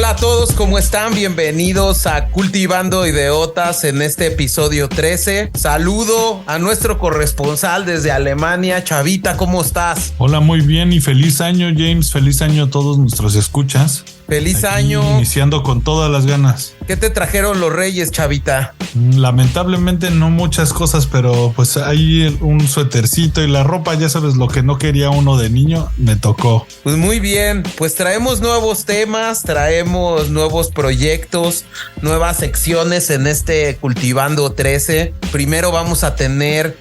Hola a todos, ¿cómo están? Bienvenidos a Cultivando Ideotas en este episodio 13. Saludo a nuestro corresponsal desde Alemania. Chavita, ¿cómo estás? Hola, muy bien y feliz año, James. Feliz año a todos nuestros escuchas. Feliz Aquí año. Iniciando con todas las ganas. ¿Qué te trajeron los Reyes, Chavita? Lamentablemente no muchas cosas, pero pues hay un suétercito y la ropa, ya sabes, lo que no quería uno de niño, me tocó. Pues muy bien, pues traemos nuevos temas, traemos nuevos proyectos, nuevas secciones en este Cultivando 13. Primero vamos a tener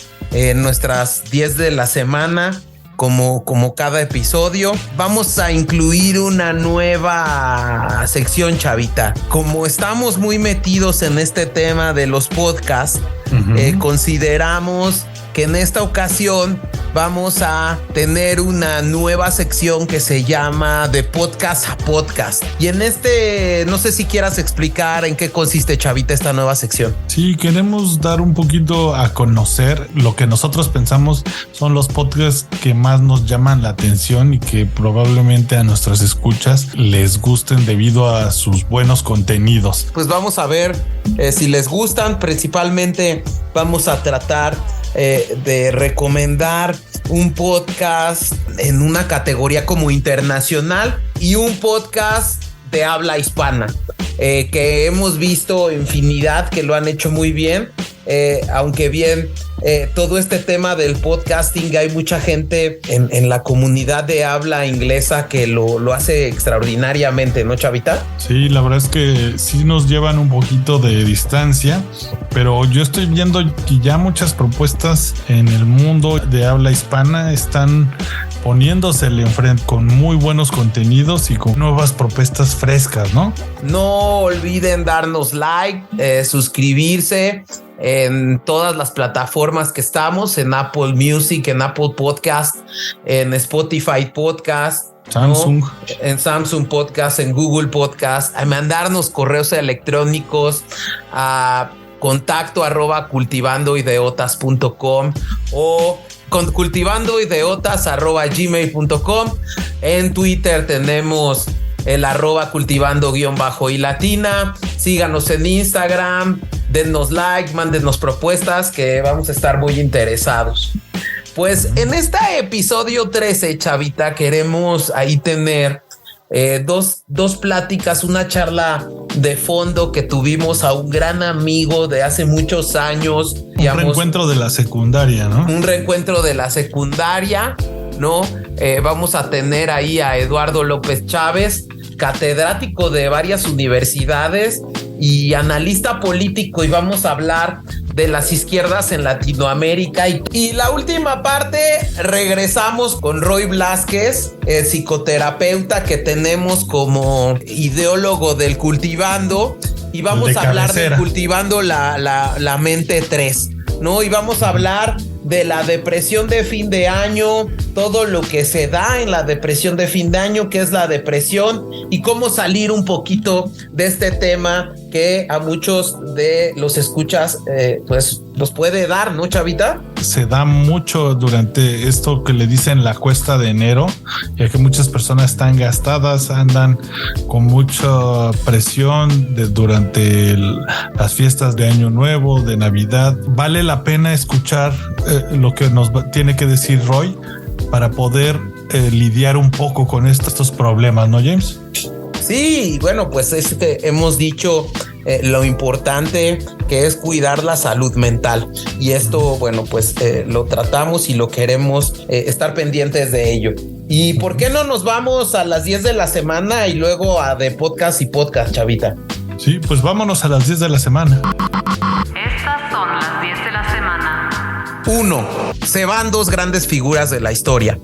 nuestras 10 de la semana. Como cada episodio, vamos a incluir una nueva sección, Chavita. Como estamos muy metidos en este tema de los podcasts, consideramos que en esta ocasión vamos a tener una nueva sección que se llama de podcast a podcast. Y en no sé si quieras explicar en qué consiste, Chavita, esta nueva sección. Sí, queremos dar un poquito a conocer lo que nosotros pensamos son los podcasts que más nos llaman la atención y que probablemente a nuestras escuchas les gusten debido a sus buenos contenidos. Pues vamos a ver si les gustan. Principalmente vamos a tratar de recomendar un podcast en una categoría como internacional y un podcast de habla hispana, que hemos visto infinidad que lo han hecho muy bien, aunque bien todo este tema del podcasting, hay mucha gente en la comunidad de habla inglesa que lo hace extraordinariamente, ¿no, Chavita? Sí, la verdad es que sí nos llevan un poquito de distancia, pero yo estoy viendo que ya muchas propuestas en el mundo de habla hispana están poniéndosele enfrente con muy buenos contenidos y con nuevas propuestas frescas, ¿no? No olviden darnos like, suscribirse en todas las plataformas que estamos, en Apple Music, en Apple Podcast, en Spotify Podcast, Samsung, ¿no? En Samsung Podcast, en Google Podcast, a mandarnos correos electrónicos a contacto@cultivandoideotas.com o con cultivandoideotas@gmail.com. En Twitter tenemos el @cultivando_y latina. Síganos en Instagram, dennos like, mándenos propuestas que vamos a estar muy interesados. Pues en este episodio 13, Chavita, queremos ahí tener dos pláticas, una charla de fondo que tuvimos a un gran amigo de hace muchos años. Un reencuentro de la secundaria, ¿no? Un reencuentro de la secundaria, ¿no? Vamos a tener ahí a Eduardo López Chávez, catedrático de varias universidades y analista político, y vamos a hablar de las izquierdas en Latinoamérica. Y la última parte, regresamos con Roy Blasquez, psicoterapeuta que tenemos como ideólogo del Cultivando, y vamos a hablar de Cultivando la Mente 3, ¿no? Y vamos a hablar de la depresión de fin de año, todo lo que se da en la depresión de fin de año, qué es la depresión y cómo salir un poquito de este tema que a muchos de los escuchas pues nos puede dar, ¿no, Chavita? Se da mucho durante esto que le dicen la cuesta de enero, ya que muchas personas están gastadas, andan con mucha presión durante las fiestas de Año Nuevo, de Navidad. Vale la pena escuchar lo que nos tiene que decir Roy para poder lidiar un poco con estos problemas, ¿no, James? Sí, bueno, pues hemos dicho lo importante que es cuidar la salud mental, y esto, bueno, pues lo tratamos y lo queremos estar pendientes de ello. ¿Y por qué no nos vamos a las 10 de la semana y luego a de podcast y podcast, Chavita? Sí, pues vámonos a las 10 de la semana. Estas son las 10 de la semana. 1. Se van dos grandes figuras de la historia.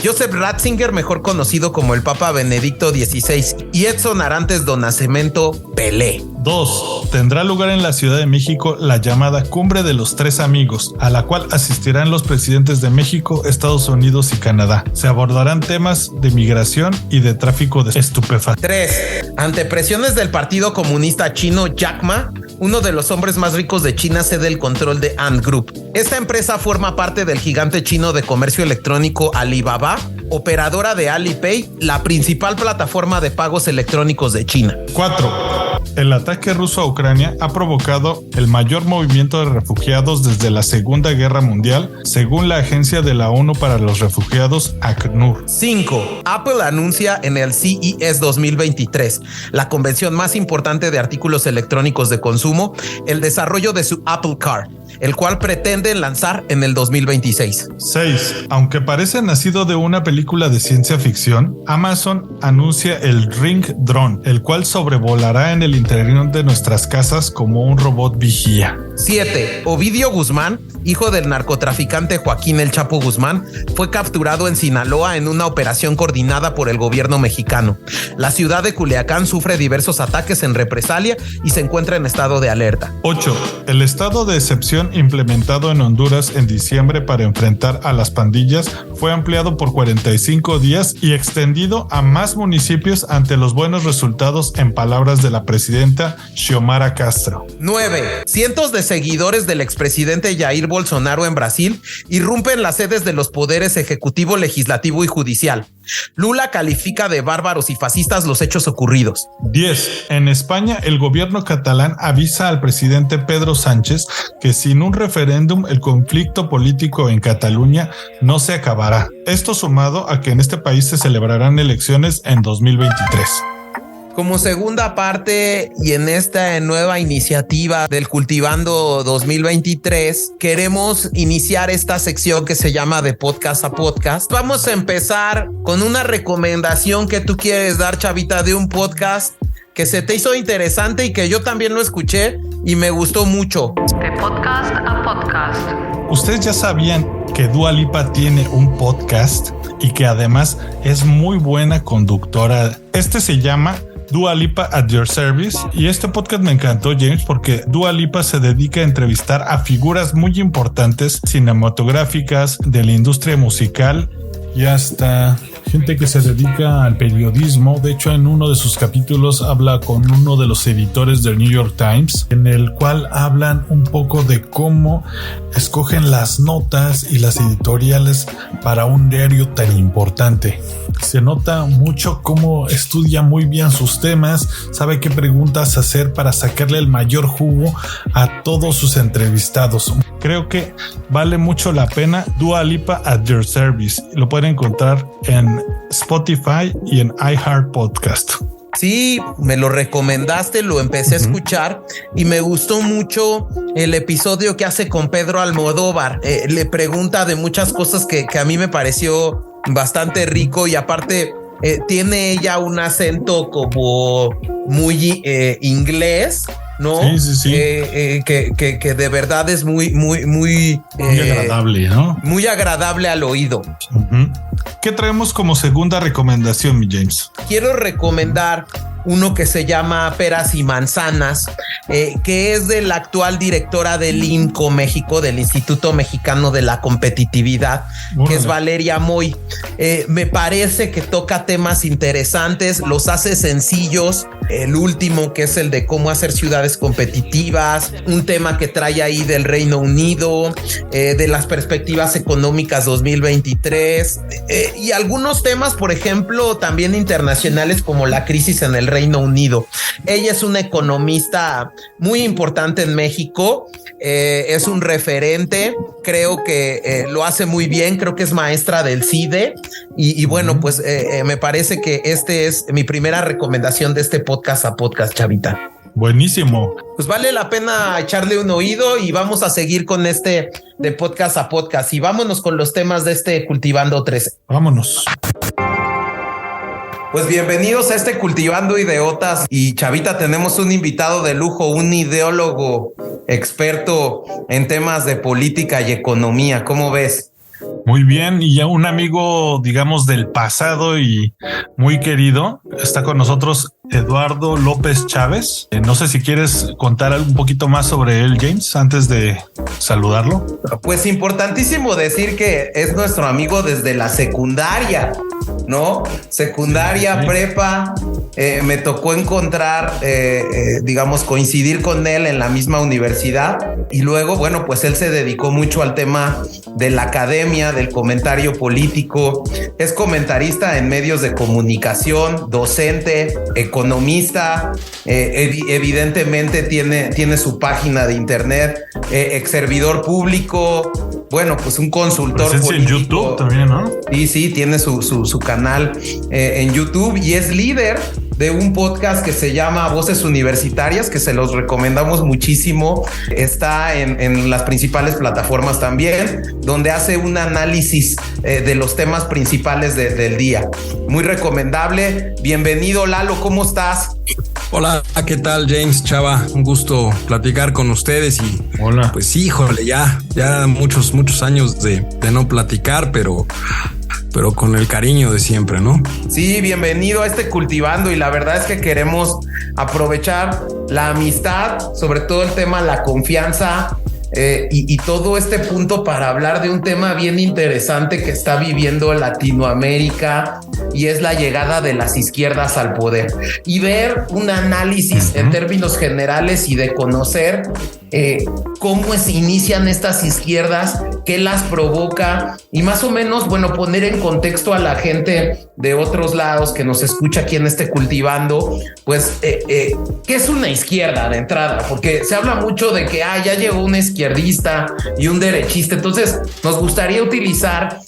Joseph Ratzinger, mejor conocido como el Papa Benedicto XVI, y Edson Arantes do Nascimento, Pelé. 2. Tendrá lugar en la Ciudad de México la llamada Cumbre de los Tres Amigos, a la cual asistirán los presidentes de México, Estados Unidos y Canadá. Se abordarán temas de migración y de tráfico de estupefacientes. 3. Ante presiones del Partido Comunista Chino, Jack Ma, uno de los hombres más ricos de China, cede el control de Ant Group. Esta empresa forma parte del gigante chino de comercio electrónico Alibaba, operadora de Alipay, la principal plataforma de pagos electrónicos de China. 4. El ataque ruso a Ucrania ha provocado el mayor movimiento de refugiados desde la Segunda Guerra Mundial, según la Agencia de la ONU para los Refugiados, ACNUR. 5. Apple anuncia en el CES 2023, la convención más importante de artículos electrónicos de consumo, el desarrollo de su Apple Car, el cual pretenden lanzar en el 2026. 6. Aunque parece nacido de una película de ciencia ficción, Amazon anuncia el Ring Drone, el cual sobrevolará en el interior de nuestras casas como un robot vigía. 7. Ovidio Guzmán, hijo del narcotraficante Joaquín El Chapo Guzmán, fue capturado en Sinaloa en una operación coordinada por el gobierno mexicano. La ciudad de Culiacán sufre diversos ataques en represalia y se encuentra en estado de alerta. 8. El estado de excepción implementado en Honduras en diciembre para enfrentar a las pandillas fue ampliado por 45 días y extendido a más municipios ante los buenos resultados, en palabras de la presidenta Xiomara Castro. 9. Cientos de seguidores del expresidente Jair Bolsonaro en Brasil irrumpen las sedes de los poderes ejecutivo, legislativo y judicial. Lula califica de bárbaros y fascistas los hechos ocurridos. 10. En España, el gobierno catalán avisa al presidente Pedro Sánchez que sin un referéndum el conflicto político en Cataluña no se acabará. Esto sumado a que en este país se celebrarán elecciones en 2023. Como segunda parte y en esta nueva iniciativa del Cultivando 2023, queremos iniciar esta sección que se llama De Podcast a Podcast. Vamos a empezar con una recomendación que tú quieres dar, Chavita, de un podcast que se te hizo interesante y que yo también lo escuché y me gustó mucho. De podcast a podcast. ¿Ustedes ya sabían que Dua Lipa tiene un podcast y que además es muy buena conductora? Este se llama Dua Lipa at Your Service, y este podcast me encantó, James, porque Dua Lipa se dedica a entrevistar a figuras muy importantes cinematográficas, de la industria musical y hasta gente que se dedica al periodismo. De hecho, en uno de sus capítulos habla con uno de los editores del New York Times, en el cual hablan un poco de cómo escogen las notas y las editoriales para un diario tan importante. Se nota mucho cómo estudia muy bien sus temas, sabe qué preguntas hacer para sacarle el mayor jugo a todos sus entrevistados. Creo que vale mucho la pena. Dua Lipa at Your Service. Lo pueden encontrar en Spotify y en iHeart Podcast. Sí, me lo recomendaste, lo empecé a escuchar y me gustó mucho el episodio que hace con Pedro Almodóvar. Le pregunta de muchas cosas que a mí me pareció bastante rico, y aparte tiene ella un acento como muy inglés, ¿no? Sí. Que de verdad es muy agradable, ¿no? Muy agradable al oído. Uh-huh. ¿Qué traemos como segunda recomendación, mi James? Quiero recomendar uno que se llama Peras y Manzanas, que es de la actual directora del INCO México, del Instituto Mexicano de la Competitividad, que es Valeria Moy. Me parece que toca temas interesantes, los hace sencillos. El último, que es el de cómo hacer ciudades competitivas, un tema que trae ahí del Reino Unido, de las perspectivas económicas 2023, y algunos temas, por ejemplo, también internacionales, como la crisis en el Reino Unido. Ella es una economista muy importante en México, es un referente, creo que lo hace muy bien, creo que es maestra del CIDE, y bueno, pues me parece que este es mi primera recomendación de este podcast a podcast, Chavita. Buenísimo. Pues vale la pena echarle un oído, y vamos a seguir con este de podcast a podcast, y vámonos con los temas de este Cultivando 13. Vámonos. Pues bienvenidos a este Cultivando Ideotas, y Chavita, tenemos un invitado de lujo, un ideólogo experto en temas de política y economía. ¿Cómo ves? Muy bien, y ya un amigo, digamos, del pasado y muy querido. Está con nosotros Eduardo López Chávez. No sé si quieres contar un poquito más sobre él, James, antes de saludarlo. Pues importantísimo decir que es nuestro amigo desde la secundaria, ¿no? Secundaria, prepa, me tocó encontrar, digamos, coincidir con él en la misma universidad, y luego, bueno, pues él se dedicó mucho al tema de la academia, del comentario político, es comentarista en medios de comunicación, docente, economista, evidentemente tiene su página de internet, ex servidor público, bueno, pues un consultor político. En YouTube también, ¿no? Sí, tiene su canal en YouTube, y es líder de un podcast que se llama Voces Universitarias, que se los recomendamos muchísimo. Está en las principales plataformas también, donde hace un análisis de los temas principales del día. Muy recomendable. Bienvenido, Lalo, ¿cómo estás? Hola, ¿qué tal, James, Chava? Un gusto platicar con ustedes y hola. Pues híjole, ya muchos años de no platicar, pero con el cariño de siempre, ¿no? Sí, bienvenido a Cultivando, y la verdad es que queremos aprovechar la amistad, sobre todo el tema, la confianza, y todo este punto para hablar de un tema bien interesante que está viviendo Latinoamérica, y es la llegada de las izquierdas al poder, y ver un análisis en términos generales y de conocer cómo se inician estas izquierdas, qué las provoca, y más o menos, bueno, poner en contexto a la gente de otros lados que nos escucha aquí en Cultivando, pues qué es una izquierda de entrada, porque se habla mucho de que ya llegó un izquierdista y un derechista. Entonces nos gustaría utilizar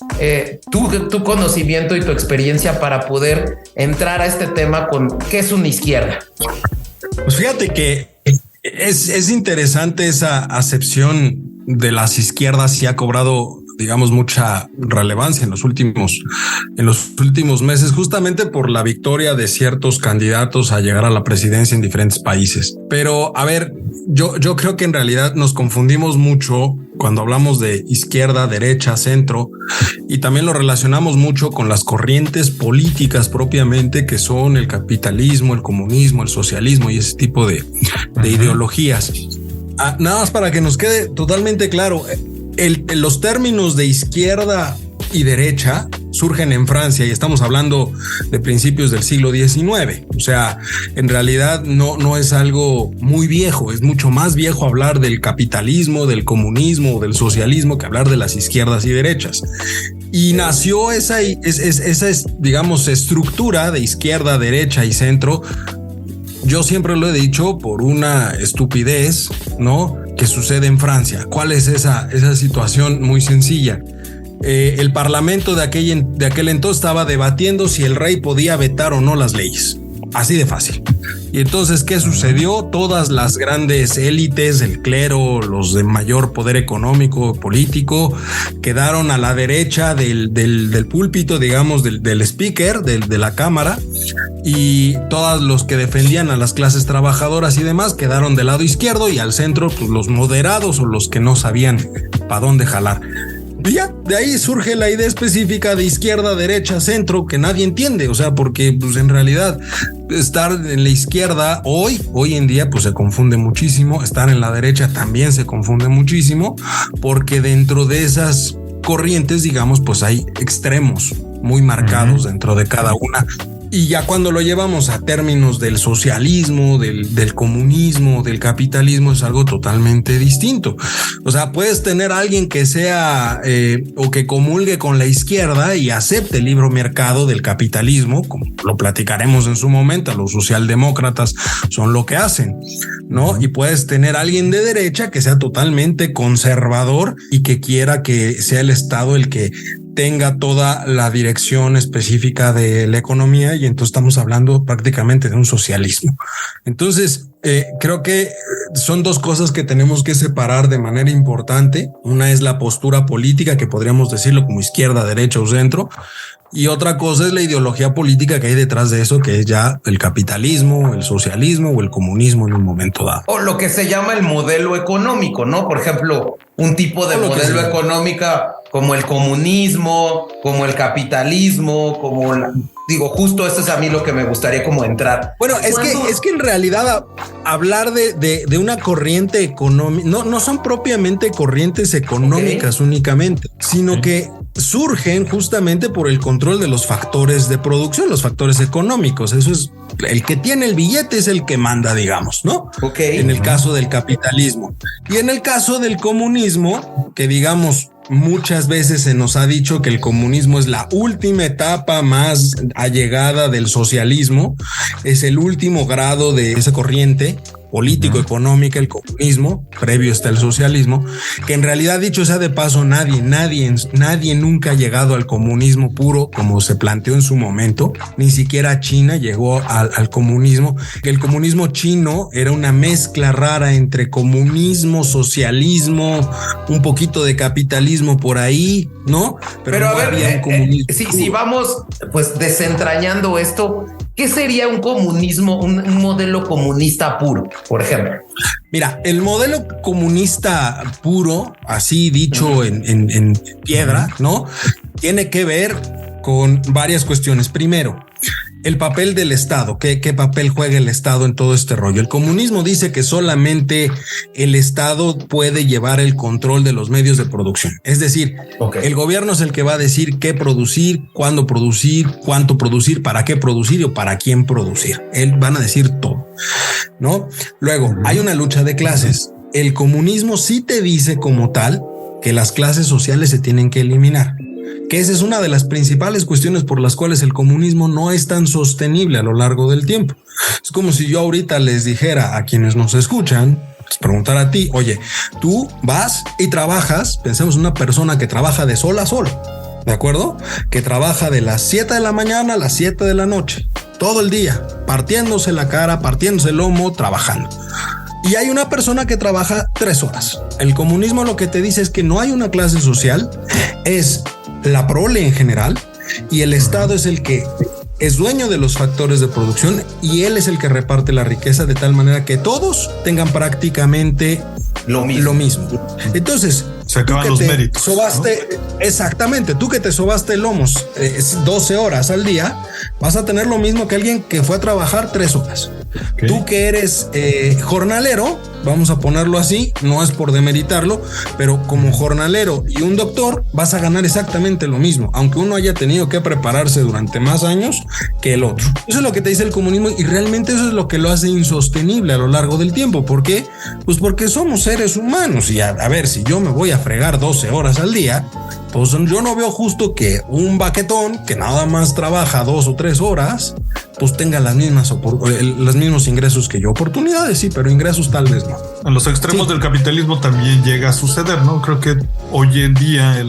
tu conocimiento y tu experiencia para poder entrar a este tema con qué es una izquierda. Pues fíjate que es interesante esa acepción de las izquierdas, y ha cobrado, digamos, mucha relevancia en los últimos meses, justamente por la victoria de ciertos candidatos a llegar a la presidencia en diferentes países. Pero a ver, yo creo que en realidad nos confundimos mucho cuando hablamos de izquierda, derecha, centro, y también lo relacionamos mucho con las corrientes políticas propiamente, que son el capitalismo, el comunismo, el socialismo y ese tipo de ideologías. Nada más para que nos quede totalmente claro, los términos de izquierda y derecha surgen en Francia, y estamos hablando de principios del siglo XIX. O sea, en realidad no es algo muy viejo, es mucho más viejo hablar del capitalismo, del comunismo, del socialismo, que hablar de las izquierdas y derechas. Y nació esa digamos, estructura de izquierda, derecha y centro. Yo siempre lo he dicho, por una estupidez, ¿no?, que sucede en Francia. ¿Cuál es esa situación? Muy sencilla. El parlamento de aquel entonces estaba debatiendo si el rey podía vetar o no las leyes. Así de fácil. Y entonces, ¿qué sucedió? Todas las grandes élites, el clero, los de mayor poder económico, político, quedaron a la derecha del púlpito, digamos, del speaker, de la cámara, y todos los que defendían a las clases trabajadoras y demás quedaron del lado izquierdo, y al centro, pues los moderados o los que no sabían para dónde jalar. Y ya, de ahí surge la idea específica de izquierda, derecha, centro, que nadie entiende. O sea, porque pues en realidad estar en la izquierda hoy en día pues se confunde muchísimo. Estar en la derecha también se confunde muchísimo, porque dentro de esas corrientes, digamos, pues hay extremos muy marcados dentro de cada una. Y ya cuando lo llevamos a términos del socialismo, del comunismo, del capitalismo, es algo totalmente distinto. O sea, puedes tener a alguien que sea o que comulgue con la izquierda y acepte el libre mercado del capitalismo, como lo platicaremos en su momento. Los socialdemócratas son lo que hacen, ¿no? Y puedes tener a alguien de derecha que sea totalmente conservador y que quiera que sea el Estado el que tenga toda la dirección específica de la economía, y entonces estamos hablando prácticamente de un socialismo. Entonces, creo que son dos cosas que tenemos que separar de manera importante. Una es la postura política, que podríamos decirlo como izquierda, derecha o centro, y otra cosa es la ideología política que hay detrás de eso, que es ya el capitalismo, el socialismo o el comunismo en un momento dado. O lo que se llama el modelo económico, ¿no? Por ejemplo, un tipo de modelo económico como el comunismo, como el capitalismo, como justo esto es a mí lo que me gustaría como entrar. Bueno, es que en realidad hablar de una corriente económica, no son propiamente corrientes económicas únicamente, sino que surgen justamente por el control de los factores de producción, los factores económicos. Eso es, el que tiene el billete es el que manda, digamos, ¿no? Okay. En el caso del capitalismo. Y en el caso del comunismo, que digamos, muchas veces se nos ha dicho que el comunismo es la última etapa más allegada del socialismo, es el último grado de esa corriente político-económica, el comunismo, previo está el socialismo, que en realidad, dicho sea de paso, nadie nunca ha llegado al comunismo puro como se planteó en su momento, ni siquiera China llegó al comunismo. El comunismo chino era una mezcla rara entre comunismo, socialismo, un poquito de capitalismo por ahí, ¿no? Pero no a ver, había un comunismo si vamos pues desentrañando esto, ¿qué sería un comunismo, un modelo comunista puro, por ejemplo? Mira, el modelo comunista puro, así dicho en piedra, ¿no? Tiene que ver con varias cuestiones. Primero, el papel del Estado. ¿Qué papel juega el Estado en todo este rollo? El comunismo dice que solamente el Estado puede llevar el control de los medios de producción. Es decir, el gobierno es el que va a decir qué producir, cuándo producir, cuánto producir, para qué producir o para quién producir. Él van a decir todo, ¿no? Luego, hay una lucha de clases. El comunismo sí te dice como tal que las clases sociales se tienen que eliminar, que esa es una de las principales cuestiones por las cuales el comunismo no es tan sostenible a lo largo del tiempo. Es como si yo ahorita les dijera a quienes nos escuchan, les preguntara a ti, oye, tú vas y trabajas, pensemos en una persona que trabaja de sol a sol, ¿de acuerdo? Que trabaja de las 7 de la mañana a las 7 de la noche, todo el día, partiéndose la cara, partiéndose el lomo, trabajando. Y hay una persona que trabaja 3 horas. El comunismo lo que te dice es que no hay una clase social, es la prole en general, y el Estado es el que es dueño de los factores de producción y él es el que reparte la riqueza de tal manera que todos tengan prácticamente lo mismo. Entonces, se acaban los méritos. Sobaste, ¿no? Exactamente. Tú que te sobaste lomos 12 horas al día, vas a tener lo mismo que alguien que fue a trabajar 3 horas. Okay. Tú que eres jornalero, vamos a ponerlo así, no es por demeritarlo, pero como jornalero y un doctor vas a ganar exactamente lo mismo, aunque uno haya tenido que prepararse durante más años que el otro. Eso es lo que te dice el comunismo y realmente eso es lo que lo hace insostenible a lo largo del tiempo. ¿Por qué? Pues porque somos seres humanos y a ver, si yo me voy a fregar 12 horas al día, pues yo no veo justo que un baquetón que nada más trabaja 2 o 3 horas, pues tenga los mismos ingresos que yo. Oportunidades sí, pero ingresos tal vez no. En los extremos del capitalismo también llega a suceder, ¿no? Creo que hoy en día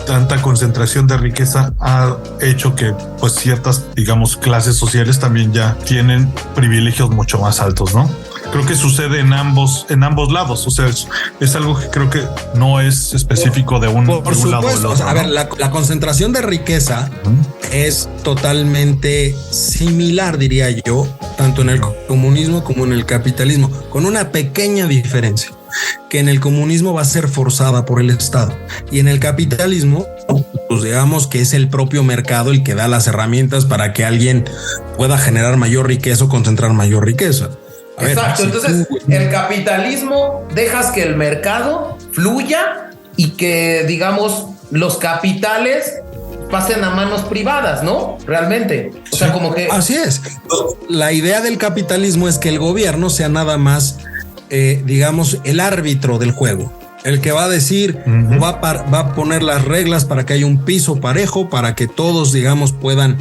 tanta concentración de riqueza ha hecho que pues ciertas, digamos, clases sociales también ya tienen privilegios mucho más altos, ¿no? Creo que sucede en ambos lados. O sea, es algo que creo que no es específico de un lado o del otro. O sea, a ver, la concentración de riqueza es totalmente similar, diría yo, tanto en el comunismo como en el capitalismo, con una pequeña diferencia, que en el comunismo va a ser forzada por el Estado y en el capitalismo, pues digamos que es el propio mercado el que da las herramientas para que alguien pueda generar mayor riqueza o concentrar mayor riqueza. Exacto, entonces el capitalismo dejas que el mercado fluya y que, digamos, los capitales pasen a manos privadas, ¿no? Realmente. O sea, como que... Así es. La idea del capitalismo es que el gobierno sea nada más, digamos, el árbitro del juego. El que va a decir, va a poner las reglas para que haya un piso parejo, para que todos, digamos, puedan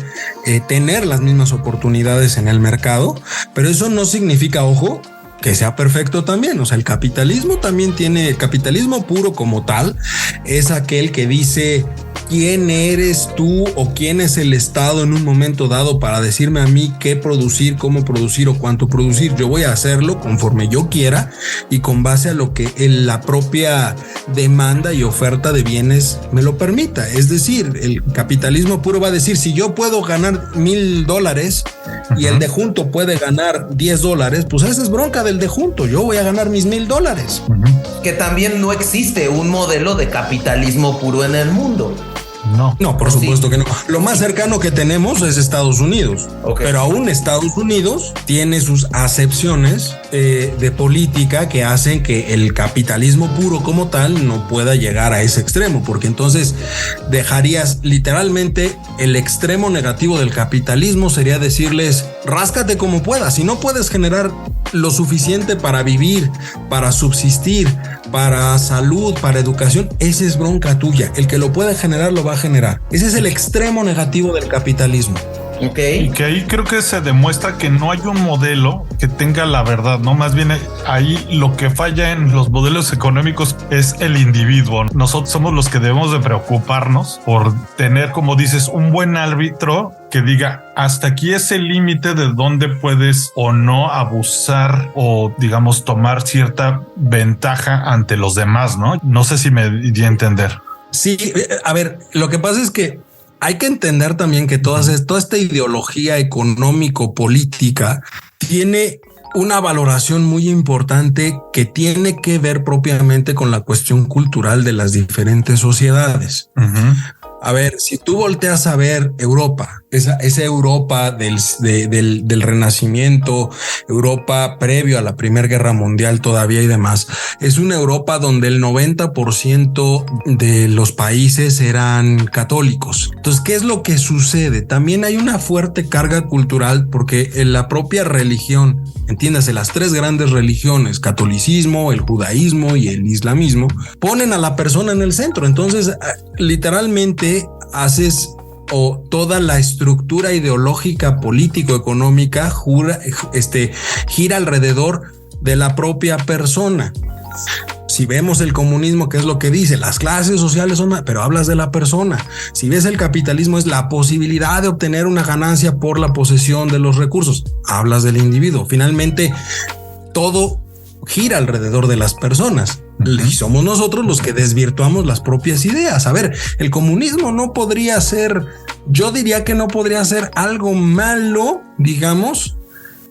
tener las mismas oportunidades en el mercado. Pero eso no significa, ojo, que sea perfecto también. O sea, el capitalismo también tiene, el capitalismo puro como tal, es aquel que dice quién eres tú o quién es el Estado en un momento dado para decirme a mí qué producir, cómo producir o cuánto producir. Yo voy a hacerlo conforme yo quiera y con base a lo que la propia demanda y oferta de bienes me lo permita. Es decir, el capitalismo puro va a decir, si yo puedo ganar $1,000 y el de junto puede ganar $10, pues esa es bronca del de junto. Yo voy a ganar mis $1,000. Que también no existe un modelo de capitalismo puro en el mundo. No, por supuesto que no. Lo más cercano que tenemos es Estados Unidos. Okay. Pero aún Estados Unidos tiene sus acepciones de política que hacen que el capitalismo puro como tal no pueda llegar a ese extremo, porque entonces dejarías literalmente el extremo negativo del capitalismo sería decirles, ráscate como puedas. Si no puedes generar lo suficiente para vivir, para subsistir, para salud, para educación, esa es bronca tuya. El que lo puede generar, lo va a generar. Ese es el extremo negativo del capitalismo. Okay. Y que ahí creo que se demuestra que no hay un modelo que tenga la verdad, ¿no? Más bien ahí lo que falla en los modelos económicos es el individuo. Nosotros somos los que debemos de preocuparnos por tener, como dices, un buen árbitro que diga hasta aquí es el límite de dónde puedes o no abusar o, digamos, tomar cierta ventaja ante los demás, ¿no? No sé si me di a entender. Sí, a ver, lo que pasa es que hay que entender también que toda esta ideología económico-política tiene una valoración muy importante que tiene que ver propiamente con la cuestión cultural de las diferentes sociedades. Uh-huh. A ver, si tú volteas a ver Europa, esa Europa del Renacimiento, Europa previo a la Primera Guerra Mundial todavía y demás, es una Europa donde el 90% de los países eran católicos. Entonces, ¿qué es lo que sucede? También hay una fuerte carga cultural porque en la propia religión, entiéndase, las tres grandes religiones, catolicismo, el judaísmo y el islamismo, ponen a la persona en el centro. Entonces, literalmente haces o toda la estructura ideológica, político-económica gira alrededor de la propia persona. Si vemos el comunismo, ¿qué es lo que dice? Las clases sociales son, pero hablas de la persona. Si ves el capitalismo, es la posibilidad de obtener una ganancia por la posesión de los recursos. Hablas del individuo. Finalmente, todo gira alrededor de las personas. Y somos nosotros los que desvirtuamos las propias ideas. A ver, el comunismo no podría ser, yo diría que no podría ser algo malo, digamos,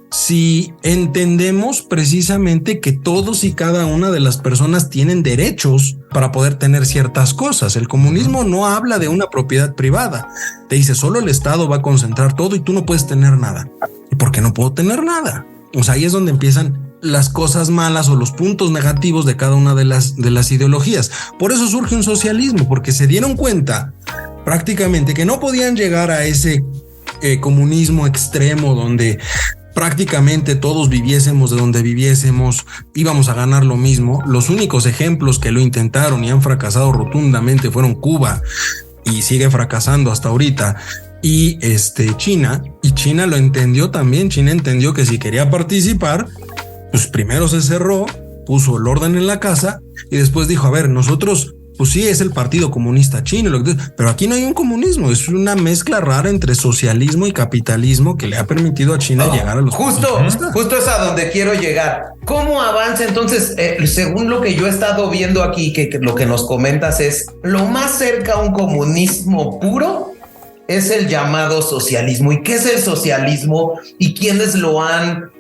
si entendemos precisamente que todos y cada una de las personas tienen derechos para poder tener ciertas cosas. El comunismo no habla de una propiedad privada. Te dice, solo el Estado va a concentrar todo y tú no puedes tener nada. ¿Y por qué no puedo tener nada? O sea, ahí es donde empiezan las cosas malas o los puntos negativos de cada una de las ideologías. Por eso surge un socialismo, porque se dieron cuenta prácticamente que no podían llegar a ese comunismo extremo donde prácticamente todos viviésemos de donde viviésemos, íbamos a ganar lo mismo. Los únicos ejemplos que lo intentaron y han fracasado rotundamente fueron Cuba y sigue fracasando hasta ahorita. Y China, y China lo entendió también. China entendió que si quería participar, pues primero se cerró, puso el orden en la casa y después dijo, a ver, nosotros, pues sí, es el Partido Comunista Chino, pero aquí no hay un comunismo, es una mezcla rara entre socialismo y capitalismo que le ha permitido a China llegar a los... Justo es a donde quiero llegar. ¿Cómo avanza entonces? Según lo que yo he estado viendo aquí, que lo que nos comentas es, lo más cerca a un comunismo puro es el llamado socialismo. ¿Y qué es el socialismo? ¿Y quiénes lo han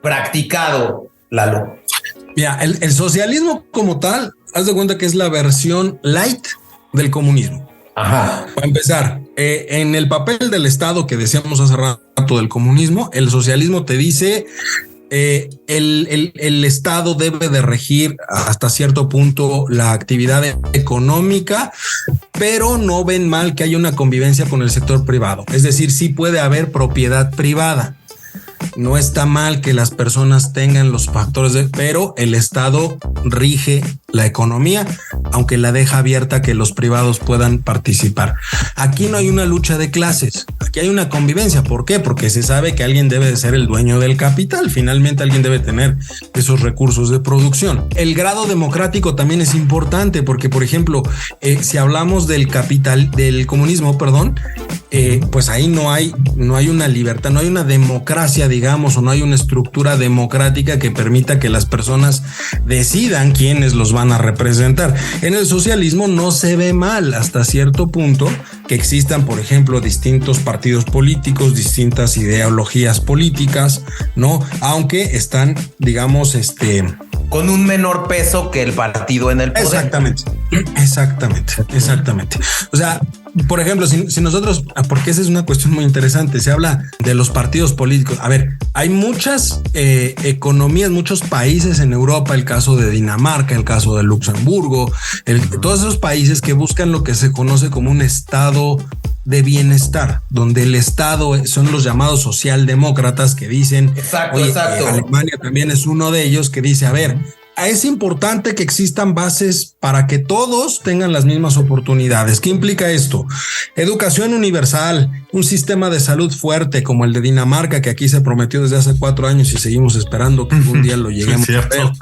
practicado, Lalo? Mira, el socialismo como tal, haz de cuenta que es la versión light del comunismo. Ajá. Para empezar, en el papel del Estado que decíamos hace rato del comunismo, el socialismo te dice el Estado debe de regir hasta cierto punto la actividad económica, pero no ven mal que haya una convivencia con el sector privado. Es decir, sí puede haber propiedad privada. No está mal que las personas tengan los factores pero el Estado rige la economía, aunque la deja abierta que los privados puedan participar. Aquí no hay una lucha de clases, aquí hay una convivencia. ¿Por qué? Porque se sabe que alguien debe de ser el dueño del capital. Finalmente alguien debe tener esos recursos de producción. El grado democrático también es importante porque, por ejemplo, si hablamos del comunismo, pues ahí no hay una libertad, no hay una democracia, digamos, o no hay una estructura democrática que permita que las personas decidan quiénes los van a representar. En el socialismo no se ve mal hasta cierto punto que existan, por ejemplo, distintos partidos políticos, distintas ideologías políticas, ¿no? Aunque están, digamos, con un menor peso que el partido en el poder. Exactamente. O sea, por ejemplo, si nosotros, porque esa es una cuestión muy interesante, se habla de los partidos políticos. A ver, hay muchas economías, muchos países en Europa, el caso de Dinamarca, el caso de Luxemburgo, todos esos países que buscan lo que se conoce como un estado de bienestar, donde el Estado son los llamados socialdemócratas que dicen, exacto. Alemania también es uno de ellos que dice, a ver, es importante que existan bases para que todos tengan las mismas oportunidades. ¿Qué implica esto? Educación universal, un sistema de salud fuerte como el de Dinamarca, que aquí se prometió desde hace 4 años y seguimos esperando que algún día lo lleguemos a ver.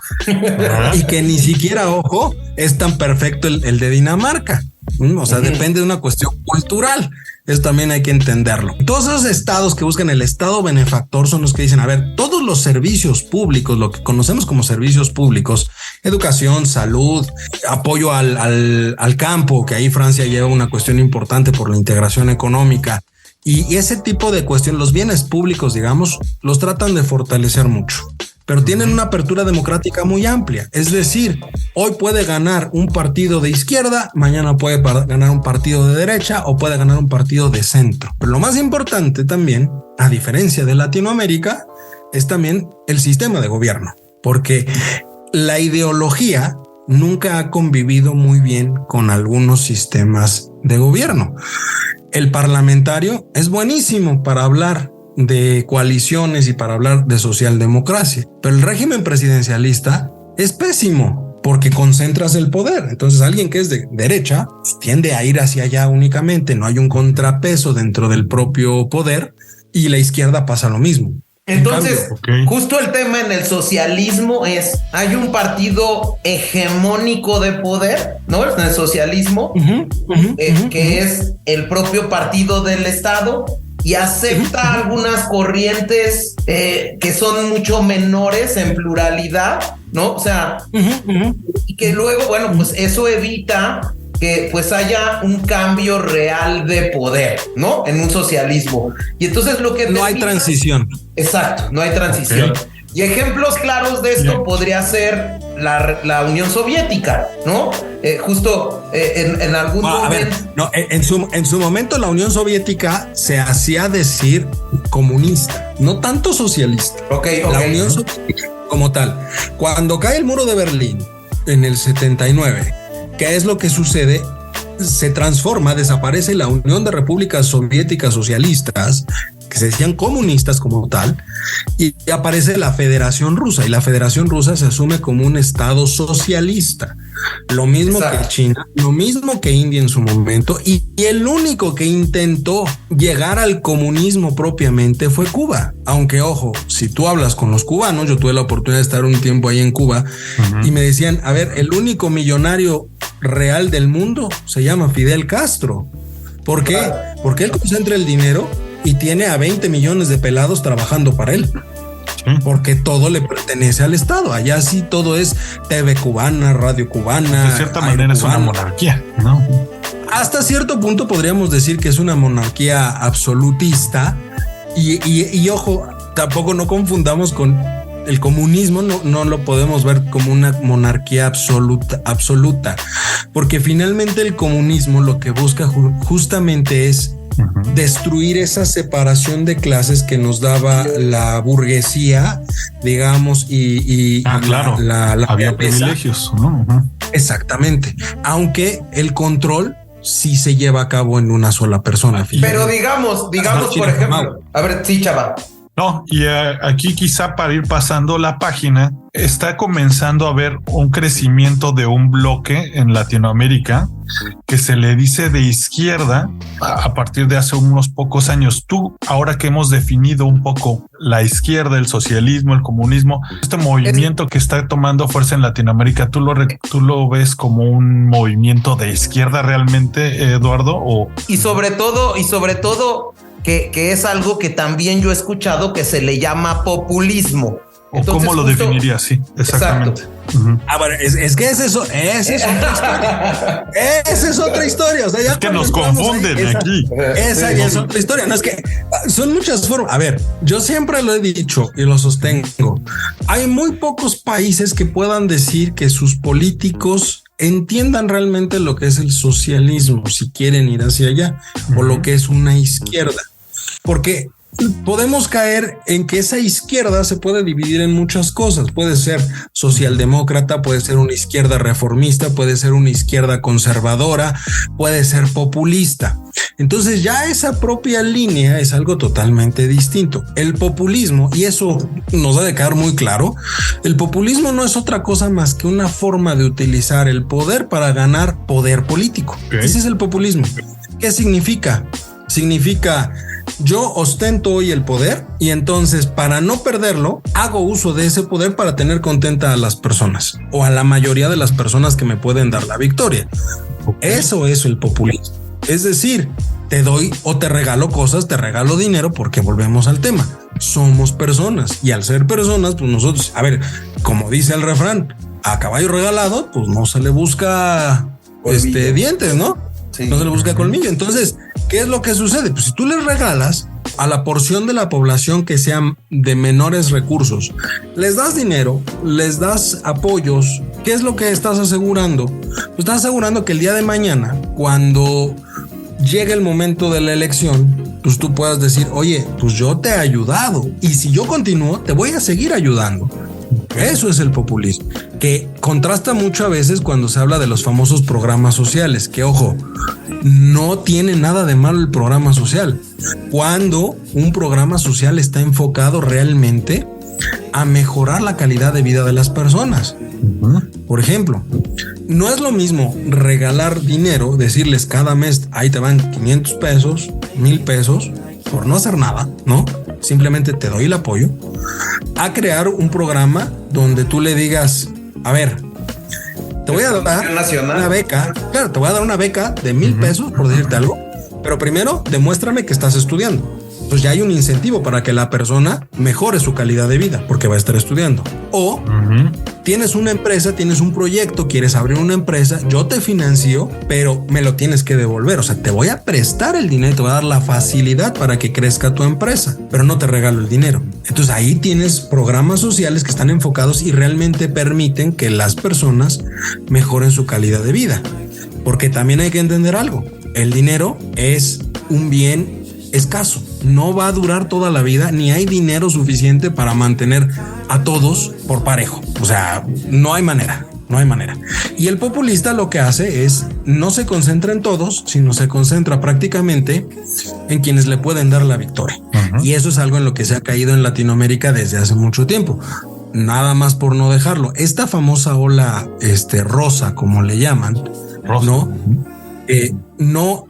Y que ni siquiera, ojo, es tan perfecto el de Dinamarca. O sea, depende de una cuestión cultural. Eso también hay que entenderlo. Todos esos estados que buscan el estado benefactor son los que dicen, a ver, todos los servicios públicos, lo que conocemos como servicios públicos, educación, salud, apoyo al campo, que ahí Francia lleva una cuestión importante por la integración económica. Y ese tipo de cuestión, los bienes públicos, digamos, los tratan de fortalecer mucho, pero tienen una apertura democrática muy amplia. Es decir, hoy puede ganar un partido de izquierda, mañana puede ganar un partido de derecha o puede ganar un partido de centro. Pero lo más importante también, a diferencia de Latinoamérica, es también el sistema de gobierno, porque la ideología nunca ha convivido muy bien con algunos sistemas de gobierno. El parlamentario es buenísimo para hablar de coaliciones y para hablar de socialdemocracia, pero el régimen presidencialista es pésimo porque concentras el poder. Entonces alguien que es de derecha tiende a ir hacia allá únicamente, no hay un contrapeso dentro del propio poder, y la izquierda pasa lo mismo. Entonces, justo el tema en el socialismo es, hay un partido hegemónico de poder, ¿no? En el socialismo, que es el propio partido del Estado, y acepta algunas corrientes que son mucho menores en pluralidad, ¿no? O sea, y que luego, bueno, pues eso evita que pues haya un cambio real de poder, ¿no? En un socialismo. Y entonces lo que... No hay transición. Exacto, no hay transición. Okay. Y ejemplos claros de esto podría ser la Unión Soviética, ¿no? Justo en algún momento... En su momento la Unión Soviética se hacía decir comunista, no tanto socialista. La Unión Soviética como tal. Cuando cae el muro de Berlín en el 79, ¿qué es lo que sucede? Se transforma, desaparece la Unión de Repúblicas Soviéticas Socialistas, que se decían comunistas como tal, y aparece la Federación Rusa, y la Federación Rusa se asume como un estado socialista. Lo mismo que China, lo mismo que India en su momento, y el único que intentó llegar al comunismo propiamente fue Cuba. Aunque, ojo, si tú hablas con los cubanos, yo tuve la oportunidad de estar un tiempo ahí en Cuba, y me decían, a ver, el único millonario real del mundo se llama Fidel Castro. ¿Por qué? Porque él concentra el dinero y tiene a 20 millones de pelados trabajando para él. Porque todo le pertenece al Estado. Allá sí todo es TV cubana, radio cubana. De cierta manera es una monarquía, ¿no? Hasta cierto punto podríamos decir que es una monarquía absolutista. Y ojo, tampoco no confundamos con el comunismo, no lo podemos ver como una monarquía absoluta, porque finalmente el comunismo lo que busca justamente es destruir esa separación de clases que nos daba la burguesía, digamos, y claro, había privilegios, ¿no? Exactamente, aunque el control sí se lleva a cabo en una sola persona. Pero digamos, por ejemplo, a ver, sí, Chava. No, y aquí quizá para ir pasando la página, está comenzando a haber un crecimiento de un bloque en Latinoamérica que se le dice de izquierda a partir de hace unos pocos años. Tú, ahora que hemos definido un poco la izquierda, el socialismo, el comunismo, este movimiento que está tomando fuerza en Latinoamérica, ¿tú lo ves como un movimiento de izquierda realmente, Eduardo? Y sobre todo que es algo que también yo he escuchado que se le llama populismo. Entonces, ¿cómo lo definirías? Sí, exactamente. Bueno, es que esa es otra historia. Esa es otra historia. O sea, ya es que nos confunden aquí. Esa ya es otra historia. No es que son muchas formas. A ver, yo siempre lo he dicho y lo sostengo. hay muy pocos países que puedan decir que sus políticos entiendan realmente lo que es el socialismo, si quieren ir hacia allá, o lo que es una izquierda. Porque podemos caer en que esa izquierda se puede dividir en muchas cosas. Puede ser socialdemócrata, puede ser una izquierda reformista, puede ser una izquierda conservadora, puede ser populista. Entonces ya esa propia línea es algo totalmente distinto. El populismo, y eso nos debe quedar muy claro, el populismo no es otra cosa más que una forma de utilizar el poder para ganar poder político. Okay. Ese es el populismo. ¿Qué significa? Significa: yo ostento hoy el poder y entonces, para no perderlo, hago uso de ese poder para tener contenta a las personas o a la mayoría de las personas que me pueden dar la victoria. Eso es el populismo. Es decir, te doy o te regalo cosas, te regalo dinero, porque volvemos al tema. Somos personas y al ser personas, pues nosotros, a ver, como dice el refrán, a caballo regalado, pues no se le busca dientes, ¿no? Sí. No se le busca colmillo. Entonces, ¿qué es lo que sucede? Pues si tú les regalas a la porción de la población que sean de menores recursos, les das dinero, les das apoyos, ¿qué es lo que estás asegurando? Pues estás asegurando que el día de mañana, cuando llegue el momento de la elección, pues tú puedas decir: oye, pues yo te he ayudado y si yo continúo, te voy a seguir ayudando. Eso es el populismo, que contrasta mucho a veces cuando se habla de los famosos programas sociales, que ojo, no tiene nada de malo el programa social, cuando un programa social está enfocado realmente a mejorar la calidad de vida de las personas. Por ejemplo, no es lo mismo regalar dinero, decirles cada mes ahí te van 500 pesos, 1000 pesos, por no hacer nada, ¿no? Simplemente te doy el apoyo, a crear un programa donde tú le digas: a ver, te voy a dar una beca, claro, te voy a dar una beca de 1000 pesos, por decirte algo, pero primero demuéstrame que estás estudiando. Pues ya hay un incentivo para que la persona mejore su calidad de vida, porque va a estar estudiando. O tienes una empresa, tienes un proyecto, quieres abrir una empresa, yo te financio, pero me lo tienes que devolver. O sea, te voy a prestar el dinero, te voy a dar la facilidad para que crezca tu empresa, pero no te regalo el dinero. Entonces ahí tienes programas sociales que están enfocados y realmente permiten que las personas mejoren su calidad de vida. Porque también hay que entender algo: el dinero es un bien escaso, no va a durar toda la vida, ni hay dinero suficiente para mantener a todos por parejo. O sea, no hay manera. Y el populista lo que hace es no se concentra en todos, sino se concentra prácticamente en quienes le pueden dar la victoria. Y eso es algo en lo que se ha caído en Latinoamérica desde hace mucho tiempo. Nada más por no dejarlo. Esta famosa ola rosa, como le llaman, ¿no?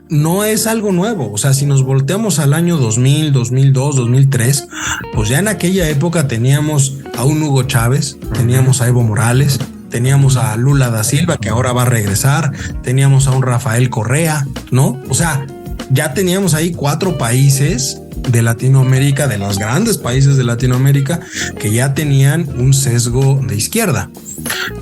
No es algo nuevo. O sea, si nos volteamos al año 2000, 2002, 2003, pues ya en aquella época teníamos a un Hugo Chávez, teníamos a Evo Morales, teníamos a Lula da Silva, que ahora va a regresar, teníamos a un Rafael Correa, ¿no? O sea, ya teníamos ahí 4 países de Latinoamérica, de los grandes países de Latinoamérica, que ya tenían un sesgo de izquierda.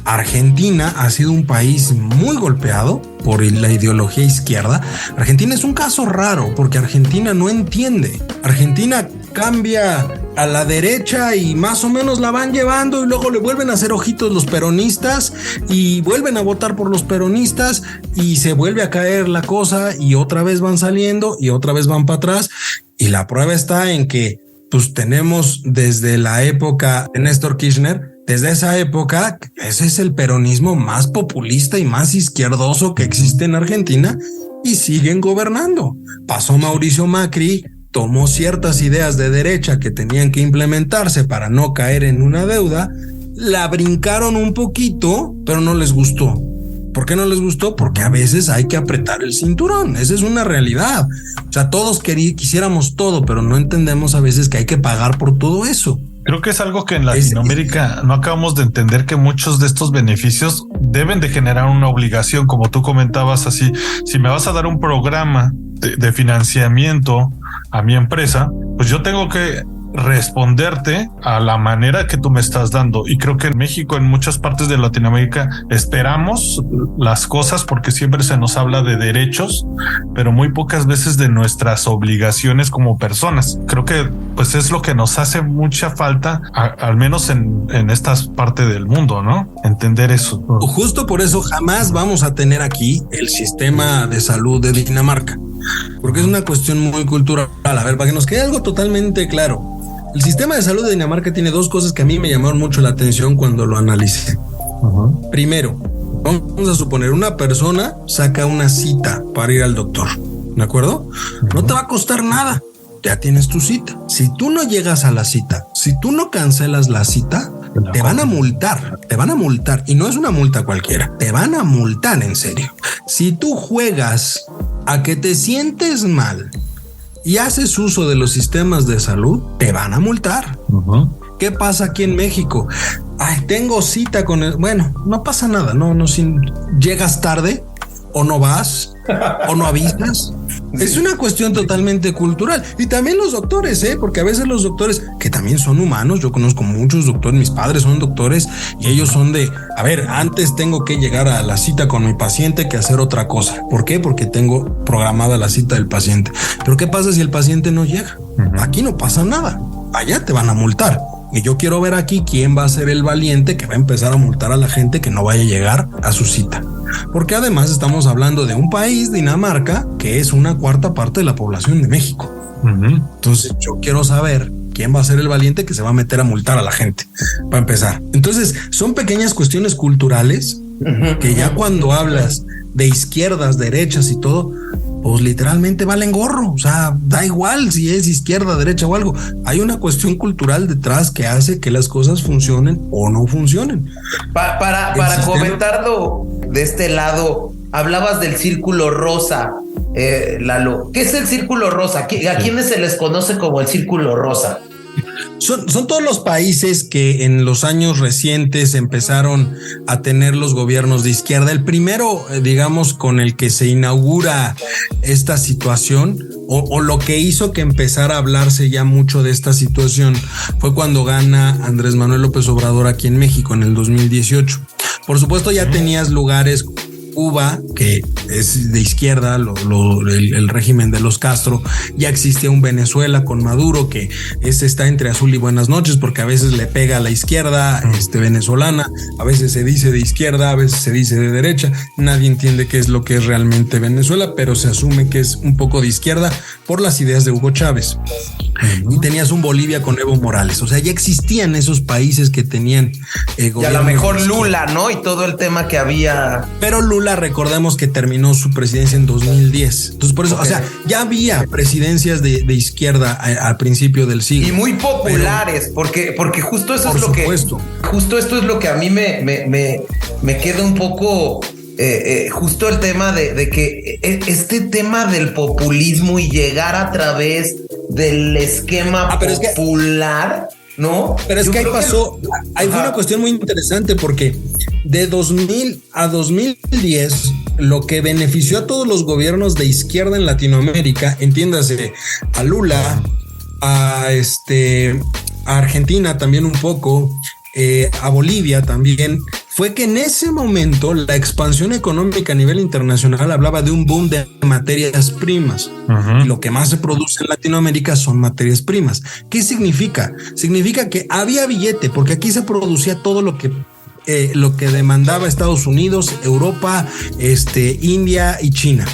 Argentina ha sido un país muy golpeado por la ideología izquierda. Argentina es un caso raro porque Argentina no entiende. Argentina cambia a la derecha y más o menos la van llevando, y luego le vuelven a hacer ojitos los peronistas y vuelven a votar por los peronistas y se vuelve a caer la cosa y otra vez van saliendo y otra vez van para atrás. Y la prueba está en que pues tenemos desde la época de Néstor Kirchner, desde esa época, ese es el peronismo más populista y más izquierdoso que existe en Argentina, y siguen gobernando. Pasó Mauricio Macri, tomó ciertas ideas de derecha que tenían que implementarse para no caer en una deuda, la brincaron un poquito, pero no les gustó. ¿Por qué no les gustó? Porque a veces hay que apretar el cinturón. Esa es una realidad. O sea, todos quisiéramos todo, pero no entendemos a veces que hay que pagar por todo eso. Creo que es algo que en Latinoamérica no acabamos de entender, que muchos de estos beneficios deben de generar una obligación, como tú comentabas así. Si me vas a dar un programa de financiamiento a mi empresa, pues yo tengo que responderte a la manera que tú me estás dando. Y creo que en México, en muchas partes de Latinoamérica, esperamos las cosas porque siempre se nos habla de derechos, pero muy pocas veces de nuestras obligaciones como personas. Creo que pues es lo que nos hace mucha falta, al menos en esta parte del mundo, ¿no? Entender eso. Justo por eso jamás vamos a tener aquí el sistema de salud de Dinamarca, porque es una cuestión muy cultural. A ver, para que nos quede algo totalmente claro, el sistema de salud de Dinamarca tiene dos cosas que a mí me llamaron mucho la atención cuando lo analicé. Primero, vamos a suponer una persona saca una cita para ir al doctor, ¿de acuerdo? No te va a costar nada, ya tienes tu cita. Si tú no llegas a la cita, si tú no cancelas la cita, te van a multar, y no es una multa cualquiera, te van a multar en serio. Si tú juegas a que te sientes mal y haces uso de los sistemas de salud, te van a multar. ¿Qué pasa aquí en México? Ay, tengo cita con el... Bueno, no pasa nada, llegas tarde o no vas o no avisas. Sí. Es una cuestión totalmente cultural. Y también los doctores, porque a veces los doctores, que también son humanos, yo conozco muchos doctores, mis padres son doctores y ellos son de, a ver, antes tengo que llegar a la cita con mi paciente que hacer otra cosa. ¿Por qué? Porque tengo programada la cita del paciente. Pero ¿qué pasa si el paciente no llega? Aquí no pasa nada. Allá te van a multar. Y yo quiero ver aquí quién va a ser el valiente que va a empezar a multar a la gente que no vaya a llegar a su cita. Porque además estamos hablando de un país, Dinamarca, que es una cuarta parte de la población de México. Entonces yo quiero saber quién va a ser el valiente que se va a meter a multar a la gente, para empezar. Entonces son pequeñas cuestiones culturales que ya cuando hablas de izquierdas, derechas y todo, pues literalmente valen gorro. O sea, da igual si es izquierda, derecha o algo. Hay una cuestión cultural detrás que hace que las cosas funcionen o no funcionen. Para comentarlo de este lado, hablabas del círculo rosa, Lalo. ¿Qué es el círculo rosa? ¿A quiénes se les conoce como el círculo rosa? Son todos los países que en los años recientes empezaron a tener los gobiernos de izquierda. El primero, digamos, con el que se inaugura esta situación o lo que hizo que empezara a hablarse ya mucho de esta situación fue cuando gana Andrés Manuel López Obrador aquí en México en el 2018. Por supuesto, ya tenías lugares, Cuba, que es de izquierda, el régimen de los Castro. Ya existía un Venezuela con Maduro que está entre azul y buenas noches, porque a veces le pega a la izquierda venezolana, a veces se dice de izquierda, a veces se dice de derecha. Nadie entiende qué es lo que es realmente Venezuela, pero se asume que es un poco de izquierda por las ideas de Hugo Chávez. Y tenías un Bolivia con Evo Morales. O sea, ya existían esos países que tenían y a lo mejor Lula, ¿no? Y todo el tema que había. Pero Lula, recordemos que terminó su presidencia en 2010. Entonces, por eso, o sea, ya había presidencias de izquierda al principio del siglo. Y muy populares, porque justo eso es lo que... Justo esto es lo que a mí me queda un poco... justo el tema de que este tema del populismo y llegar a través del esquema popular, ¿no? Pero es que ahí pasó, ahí fue una cuestión muy interesante porque de 2000 a 2010 lo que benefició a todos los gobiernos de izquierda en Latinoamérica, entiéndase, a Lula, a Argentina también un poco, a Bolivia también, fue que en ese momento la expansión económica a nivel internacional hablaba de un boom de materias primas. Y lo que más se produce en Latinoamérica son materias primas. ¿Qué significa? Significa que había billete, porque aquí se producía todo lo que demandaba Estados Unidos, Europa, India y China.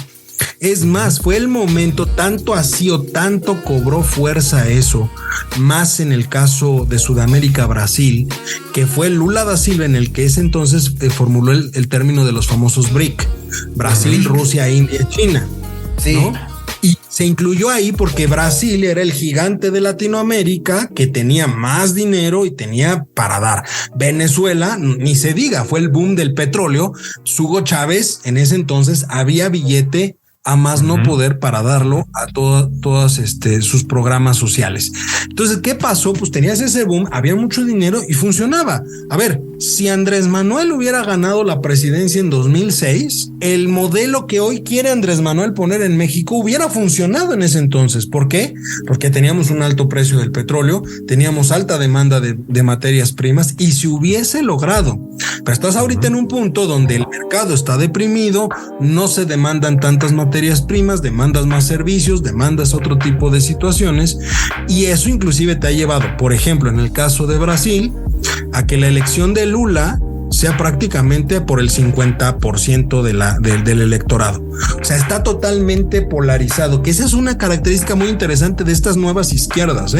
Es más, fue el momento, tanto así o tanto cobró fuerza eso, más en el caso de Sudamérica, Brasil, que fue Lula da Silva en el que ese entonces formuló el término de los famosos BRIC, Brasil, Rusia, India, China. Sí. ¿No? Y se incluyó ahí porque Brasil era el gigante de Latinoamérica que tenía más dinero y tenía para dar. Venezuela, ni se diga, fue el boom del petróleo. Hugo Chávez, en ese entonces había billete a más no poder para darlo a todas sus programas sociales. Entonces, ¿qué pasó? Pues tenías ese boom, había mucho dinero y funcionaba. A ver, si Andrés Manuel hubiera ganado la presidencia en 2006, el modelo que hoy quiere Andrés Manuel poner en México hubiera funcionado en ese entonces. ¿Por qué? Porque teníamos un alto precio del petróleo, teníamos alta demanda de materias primas y se hubiese logrado. Pero estás ahorita en un punto donde el mercado está deprimido, no se demandan tantas materias primas, demandas más servicios, demandas otro tipo de situaciones, y eso inclusive te ha llevado, por ejemplo, en el caso de Brasil, a que la elección de Lula sea prácticamente por el 50% del electorado. O sea, está totalmente polarizado, que esa es una característica muy interesante de estas nuevas izquierdas,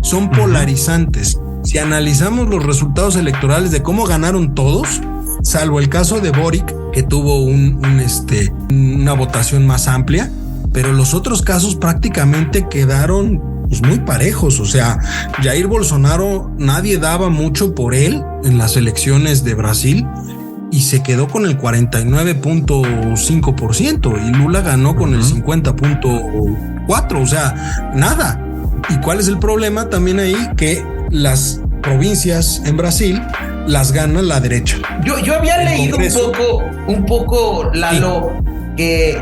son polarizantes. Si analizamos los resultados electorales de cómo ganaron todos, salvo el caso de Boric, que tuvo una votación más amplia, pero los otros casos prácticamente quedaron pues muy parejos. O sea, Jair Bolsonaro, nadie daba mucho por él en las elecciones de Brasil y se quedó con el 49.5% y Lula ganó con el 50.4%, o sea, nada. ¿Y cuál es el problema también ahí? Que las provincias en Brasil las gana la derecha. Yo había leído un poco, Lalo, que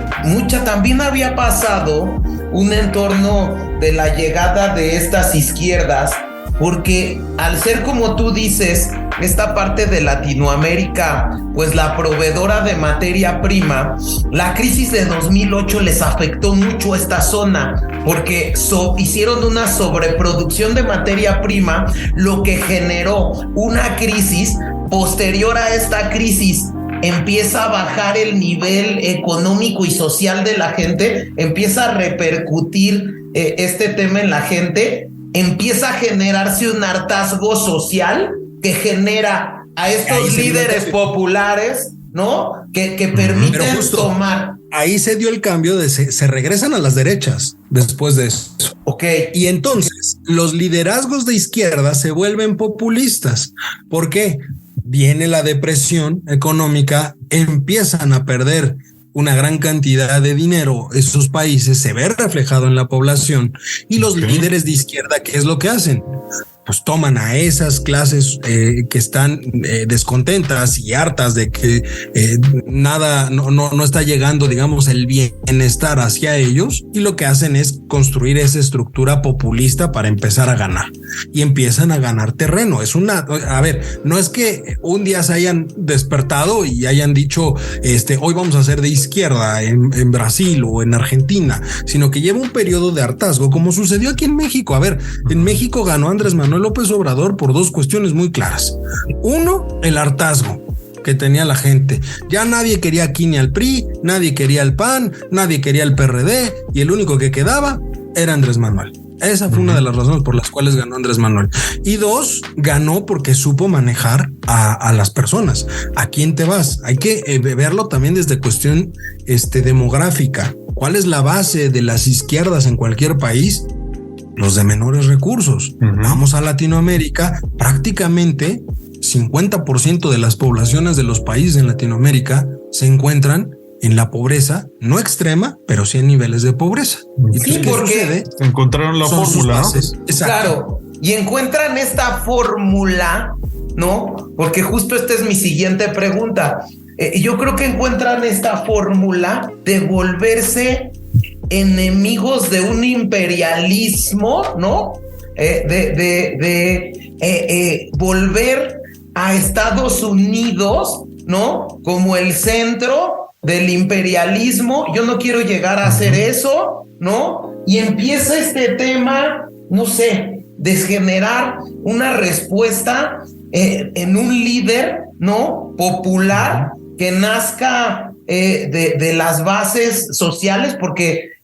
también había pasado un entorno de la llegada de estas izquierdas, porque al ser, como tú dices, esta parte de Latinoamérica, pues la proveedora de materia prima, la crisis de 2008 les afectó mucho a esta zona, porque hicieron una sobreproducción de materia prima, lo que generó una crisis. Posterior a esta crisis, empieza a bajar el nivel económico y social de la gente, empieza a repercutir este tema en la gente, empieza a generarse un hartazgo social que genera a estos líderes populares, ¿no? Que permiten tomar. Ahí se dio el cambio se regresan a las derechas después de eso. Ok. Y entonces los liderazgos de izquierda se vuelven populistas. ¿Por qué? Viene la depresión económica, empiezan a perder una gran cantidad de dinero, esos países se ve reflejado en la población y los líderes de izquierda, ¿qué es lo que hacen? Pues toman a esas clases que están descontentas y hartas de que nada, no está llegando, digamos, el bienestar hacia ellos, y lo que hacen es construir esa estructura populista para empezar a ganar, y empiezan a ganar terreno. A ver, no es que un día se hayan despertado y hayan dicho, hoy vamos a ser de izquierda en Brasil o en Argentina, sino que lleva un periodo de hartazgo, como sucedió aquí en México. A ver, en México ganó Andrés Manuel López Obrador por dos cuestiones muy claras. Uno, el hartazgo que tenía la gente. Ya nadie quería aquí ni al PRI, nadie quería al PAN, nadie quería al PRD, y el único que quedaba era Andrés Manuel. Esa fue una de las razones por las cuales ganó Andrés Manuel. Y dos, ganó porque supo manejar a las personas. ¿A quién te vas? Hay que verlo también desde cuestión demográfica. ¿Cuál es la base de las izquierdas en cualquier país? Los de menores recursos. Vamos a Latinoamérica, prácticamente 50% de las poblaciones de los países en Latinoamérica se encuentran en la pobreza, no extrema, pero sí en niveles de pobreza. ¿Y sí, porque encontraron la fórmula, ¿no? Claro, y encuentran esta fórmula, ¿no? Porque justo esta es mi siguiente pregunta. Yo creo que encuentran esta fórmula de volverse enemigos de un imperialismo, ¿no? Volver a Estados Unidos, ¿no? Como el centro del imperialismo. Yo no quiero llegar a hacer eso, ¿no? Y empieza este tema, no sé, de generar una respuesta en un líder, ¿no? Popular, que nazca de las bases sociales, porque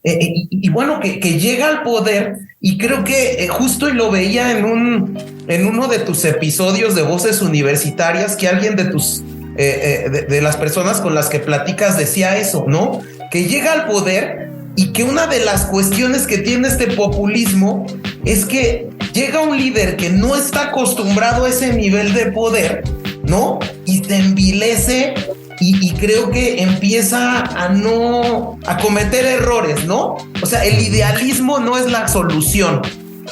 bueno, que llega al poder. Y creo que justo, y lo veía en uno de tus episodios de Voces Universitarias, que alguien de tus de las personas con las que platicas decía eso, ¿no? Que llega al poder, y que una de las cuestiones que tiene este populismo es que llega un líder que no está acostumbrado a ese nivel de poder, ¿no? Y se envilece y creo que empieza a cometer errores, ¿no? O sea, el idealismo no es la solución.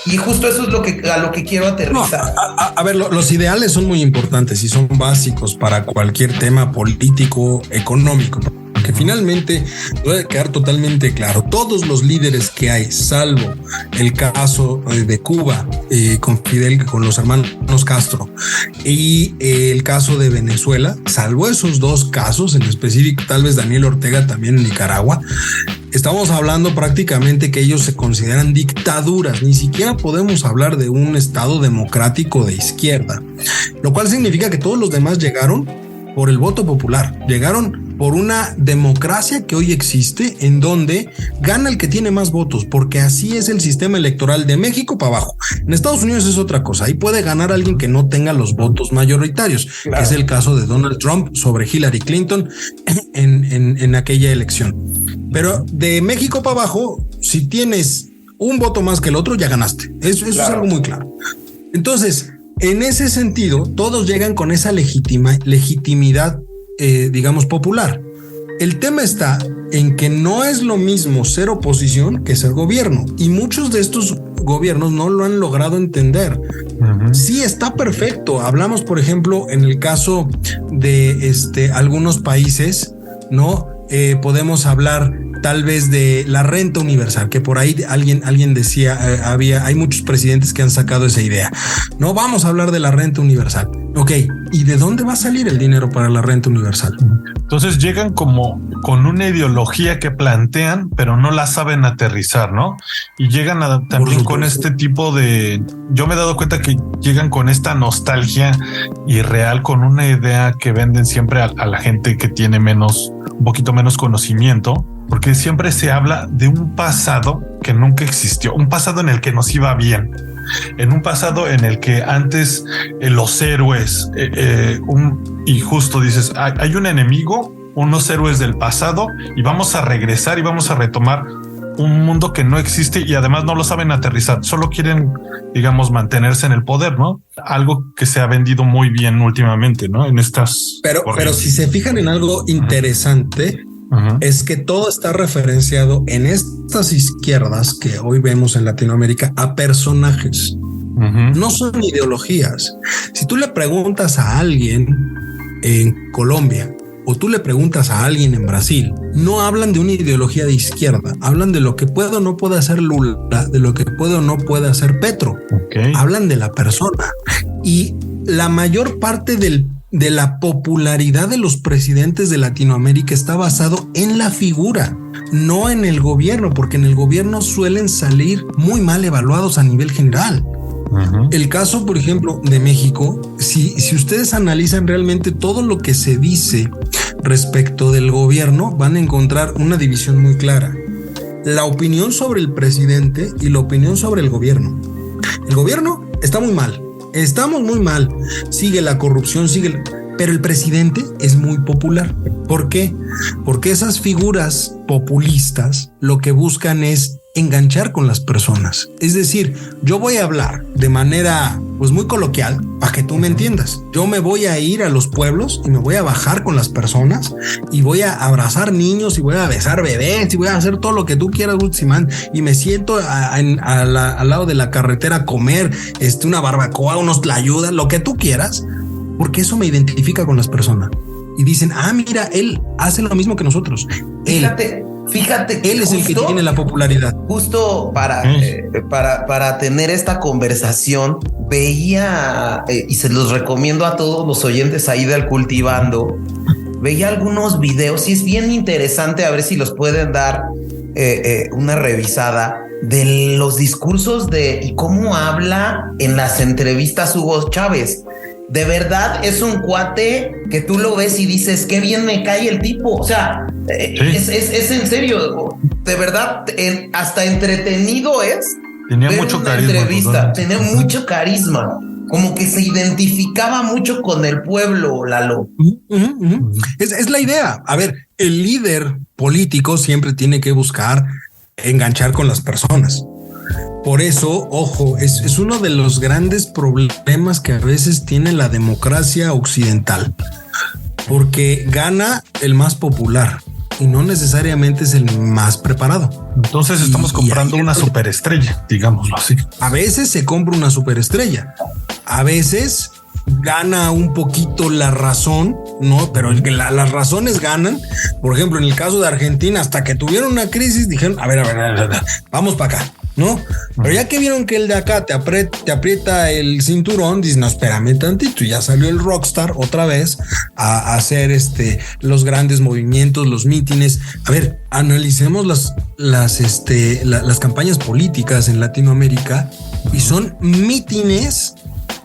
Y justo eso es a lo que quiero aterrizar. No, a ver, los ideales son muy importantes y son básicos para cualquier tema político, económico. Porque finalmente debe quedar totalmente claro, todos los líderes que hay, salvo el caso de Cuba con Fidel, con los hermanos Castro, y el caso de Venezuela, salvo esos dos casos en específico, tal vez Daniel Ortega también en Nicaragua, estamos hablando prácticamente que ellos se consideran dictaduras, ni siquiera podemos hablar de un estado democrático de izquierda, lo cual significa que todos los demás llegaron por el voto popular, llegaron por una democracia que hoy existe en donde gana el que tiene más votos, porque así es el sistema electoral de México para abajo. En Estados Unidos es otra cosa, ahí puede ganar alguien que no tenga los votos mayoritarios, claro, que es el caso de Donald Trump sobre Hillary Clinton en aquella elección. Pero de México para abajo, si tienes un voto más que el otro, ya ganaste. Eso claro, es algo muy claro. Entonces, en ese sentido, todos llegan con esa legitimidad, digamos, popular. El tema está en que no es lo mismo ser oposición que ser gobierno. Y muchos de estos gobiernos no lo han logrado entender. Uh-huh. Sí, está perfecto. Hablamos, por ejemplo, en el caso de algunos países, ¿no? Podemos hablar tal vez de la renta universal, que por ahí alguien decía, hay muchos presidentes que han sacado esa idea. No vamos a hablar de la renta universal. Ok, ¿y de dónde va a salir el dinero para la renta universal? Entonces llegan como con una ideología que plantean, pero no la saben aterrizar, ¿no? Y llegan también con este tipo de... Yo me he dado cuenta que llegan con esta nostalgia irreal, con una idea que venden siempre a la gente que tiene un poquito menos conocimiento, porque siempre se habla de un pasado que nunca existió, un pasado en el que nos iba bien, en un pasado en el que antes los héroes, y justo dices, hay un enemigo, unos héroes del pasado, y vamos a regresar y vamos a retomar un mundo que no existe, y además no lo saben aterrizar, solo quieren, digamos, mantenerse en el poder, ¿no? Algo que se ha vendido muy bien últimamente, ¿no? En estas... Pero si se fijan en algo interesante... Uh-huh. Es que todo está referenciado en estas izquierdas que hoy vemos en Latinoamérica a personajes. Uh-huh. No son ideologías. Si tú le preguntas a alguien en Colombia o tú le preguntas a alguien en Brasil, no hablan de una ideología de izquierda, hablan de lo que puede o no puede hacer Lula, de lo que puede o no puede hacer Petro. Okay. Hablan de la persona, y la mayor parte de la popularidad de los presidentes de Latinoamérica está basado en la figura, no en el gobierno, porque en el gobierno suelen salir muy mal evaluados a nivel general. Uh-huh. El caso, por ejemplo, de México, si ustedes analizan realmente todo lo que se dice respecto del gobierno, van a encontrar una división muy clara: la opinión sobre el presidente y la opinión sobre el gobierno. El gobierno está muy mal. Estamos muy mal, sigue la corrupción, pero el presidente es muy popular. ¿Por qué? Porque esas figuras populistas lo que buscan es enganchar con las personas. Es decir, yo voy a hablar de manera pues muy coloquial para que tú me entiendas. Yo me voy a ir a los pueblos y me voy a bajar con las personas y voy a abrazar niños y voy a besar bebés y voy a hacer todo lo que tú quieras, Guzmán, y me siento al lado de la carretera a comer una barbacoa, unos tlayudas, lo que tú quieras, porque eso me identifica con las personas. Y dicen, mira, él hace lo mismo que nosotros. Fíjate que él es el que tiene la popularidad. Justo para tener esta conversación, veía, y se los recomiendo a todos los oyentes ahí del Cultivando, veía algunos videos y es bien interesante, a ver si los pueden dar una revisada de los discursos y cómo habla en las entrevistas Hugo Chávez. De verdad es un cuate que tú lo ves y dices, qué bien me cae el tipo. O sea, sí. es en serio. De verdad, hasta entretenido es. Tenía mucho carisma. Entrevista, tenía mucho carisma. Como que se identificaba mucho con el pueblo, Lalo. Uh-huh. Es la idea. A ver, el líder político siempre tiene que buscar enganchar con las personas. Por eso, ojo, es uno de los grandes problemas que a veces tiene la democracia occidental. porque gana el más popular y no necesariamente es el más preparado. Entonces estamos comprando una superestrella, digámoslo así. A veces se compra una superestrella, a veces gana un poquito la razón, ¿no? Pero las razones ganan. Por ejemplo, en el caso de Argentina, hasta que tuvieron una crisis, dijeron, a ver, vamos para acá, ¿no? Pero ya que vieron que el de acá te aprieta el cinturón, dices, no, espérame tantito, y ya salió el rockstar otra vez a hacer los grandes movimientos, los mítines. A ver, analicemos las campañas políticas en Latinoamérica y son mítines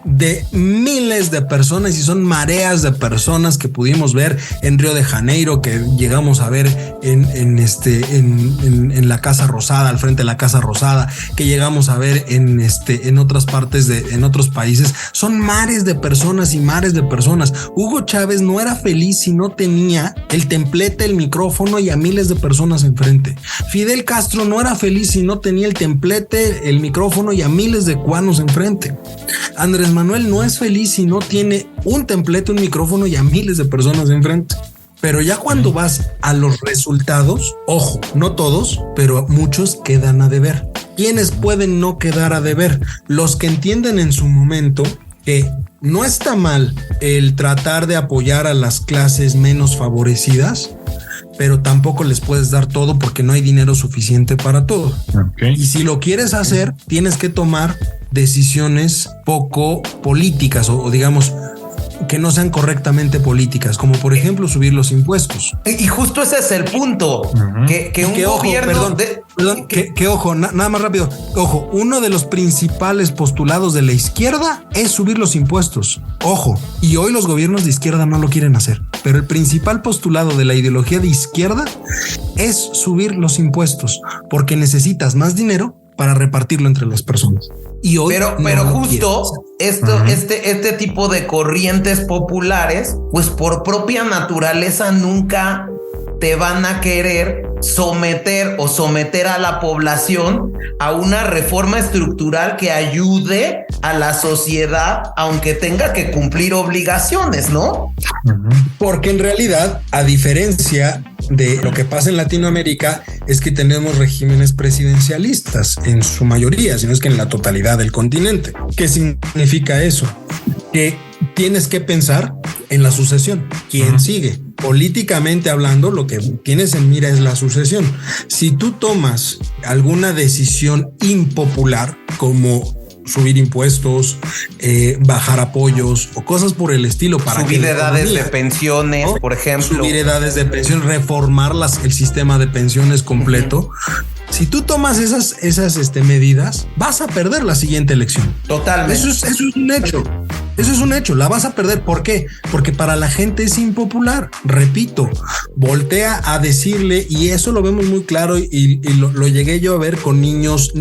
de miles de personas y son mareas de personas que pudimos ver en Río de Janeiro, que llegamos a ver en la Casa Rosada, al frente de la Casa Rosada, que llegamos a ver en otras partes en otros países. Son mares de personas y mares de personas. Hugo Chávez no era feliz si no tenía el templete, el micrófono y a miles de personas enfrente. Fidel Castro no era feliz si no tenía el templete, el micrófono y a miles de cubanos enfrente. Andrés Manuel no es feliz si no tiene un templete, un micrófono y a miles de personas enfrente. Pero ya cuando vas a los resultados, ojo, no todos, pero muchos quedan a deber. ¿Quiénes pueden no quedar a deber? Los que entienden en su momento que no está mal el tratar de apoyar a las clases menos favorecidas, pero tampoco les puedes dar todo porque no hay dinero suficiente para todo. Okay. Y si lo quieres hacer, tienes que tomar decisiones poco políticas o digamos que no sean correctamente políticas, como por ejemplo subir los impuestos. Y justo ese es el punto, que un gobierno... Ojo, nada más rápido. Ojo, uno de los principales postulados de la izquierda es subir los impuestos. Ojo, y hoy los gobiernos de izquierda no lo quieren hacer, pero el principal postulado de la ideología de izquierda es subir los impuestos, porque necesitas más dinero para repartirlo entre las personas. Y hoy pero justo este tipo de corrientes populares, pues por propia naturaleza nunca te van a querer someter a la población a una reforma estructural que ayude a la sociedad, aunque tenga que cumplir obligaciones, ¿no? Porque en realidad, a diferencia de lo que pasa en Latinoamérica, es que tenemos regímenes presidencialistas en su mayoría, si no es que en la totalidad del continente. ¿Qué significa eso? Que tienes que pensar en la sucesión. ¿Quién sigue? Políticamente hablando, lo que tienes en mira es la sucesión. Si tú tomas alguna decisión impopular, como subir impuestos, bajar apoyos o cosas por el estilo, para subir edades de pensiones, ¿no? Por ejemplo, subir edades de pensión, reformar el sistema de pensiones completo. Si tú tomas esas medidas, vas a perder la siguiente elección. Totalmente. Eso es un hecho. Eso es un hecho, la vas a perder. ¿Por qué? Porque para la gente es impopular. Repito, voltea a decirle, y eso lo vemos muy claro y lo llegué yo a ver con niños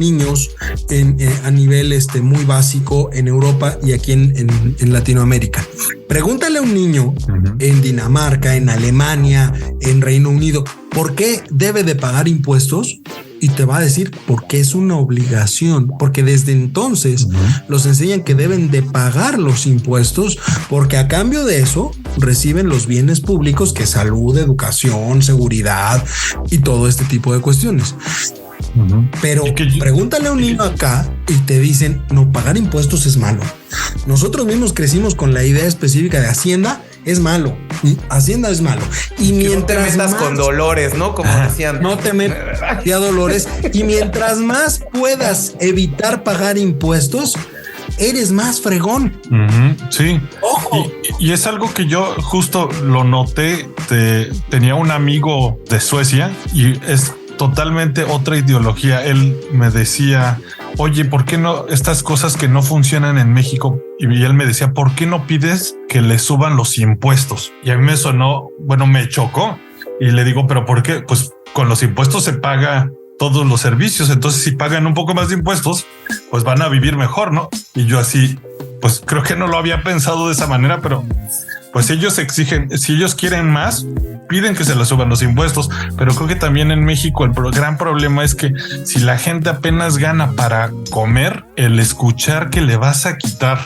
a nivel muy básico en Europa y aquí en Latinoamérica. Pregúntale a un niño en Dinamarca, en Alemania, en Reino Unido, ¿por qué debe de pagar impuestos? Y te va a decir porque es una obligación, porque desde entonces los enseñan que deben de pagar los impuestos, porque a cambio de eso reciben los bienes públicos, que es salud, educación, seguridad y todo este tipo de cuestiones. Pero pregúntale a un niño acá y te dicen, no, pagar impuestos es malo. Nosotros mismos crecimos con la idea específica de Hacienda es malo. Hacienda es malo. Y mientras no te metas con Dolores, ¿no? Como decían. No te metas a Dolores. Y mientras más puedas evitar pagar impuestos, eres más fregón. Sí. Ojo. Y es algo que yo justo lo noté. Tenía un amigo de Suecia y es totalmente otra ideología. Él me decía, oye, ¿por qué no estas cosas que no funcionan en México? Y él me decía, ¿por qué no pides que le suban los impuestos? Y a mí me sonó, me chocó. Y le digo, ¿pero por qué? Pues con los impuestos se paga todos los servicios. Entonces, si pagan un poco más de impuestos, pues van a vivir mejor, ¿no? Y yo así, pues creo que no lo había pensado de esa manera, pero pues ellos exigen, si ellos quieren más, piden que se les suban los impuestos. Pero creo que también en México el gran problema es que si la gente apenas gana para comer, el escuchar que le vas a quitar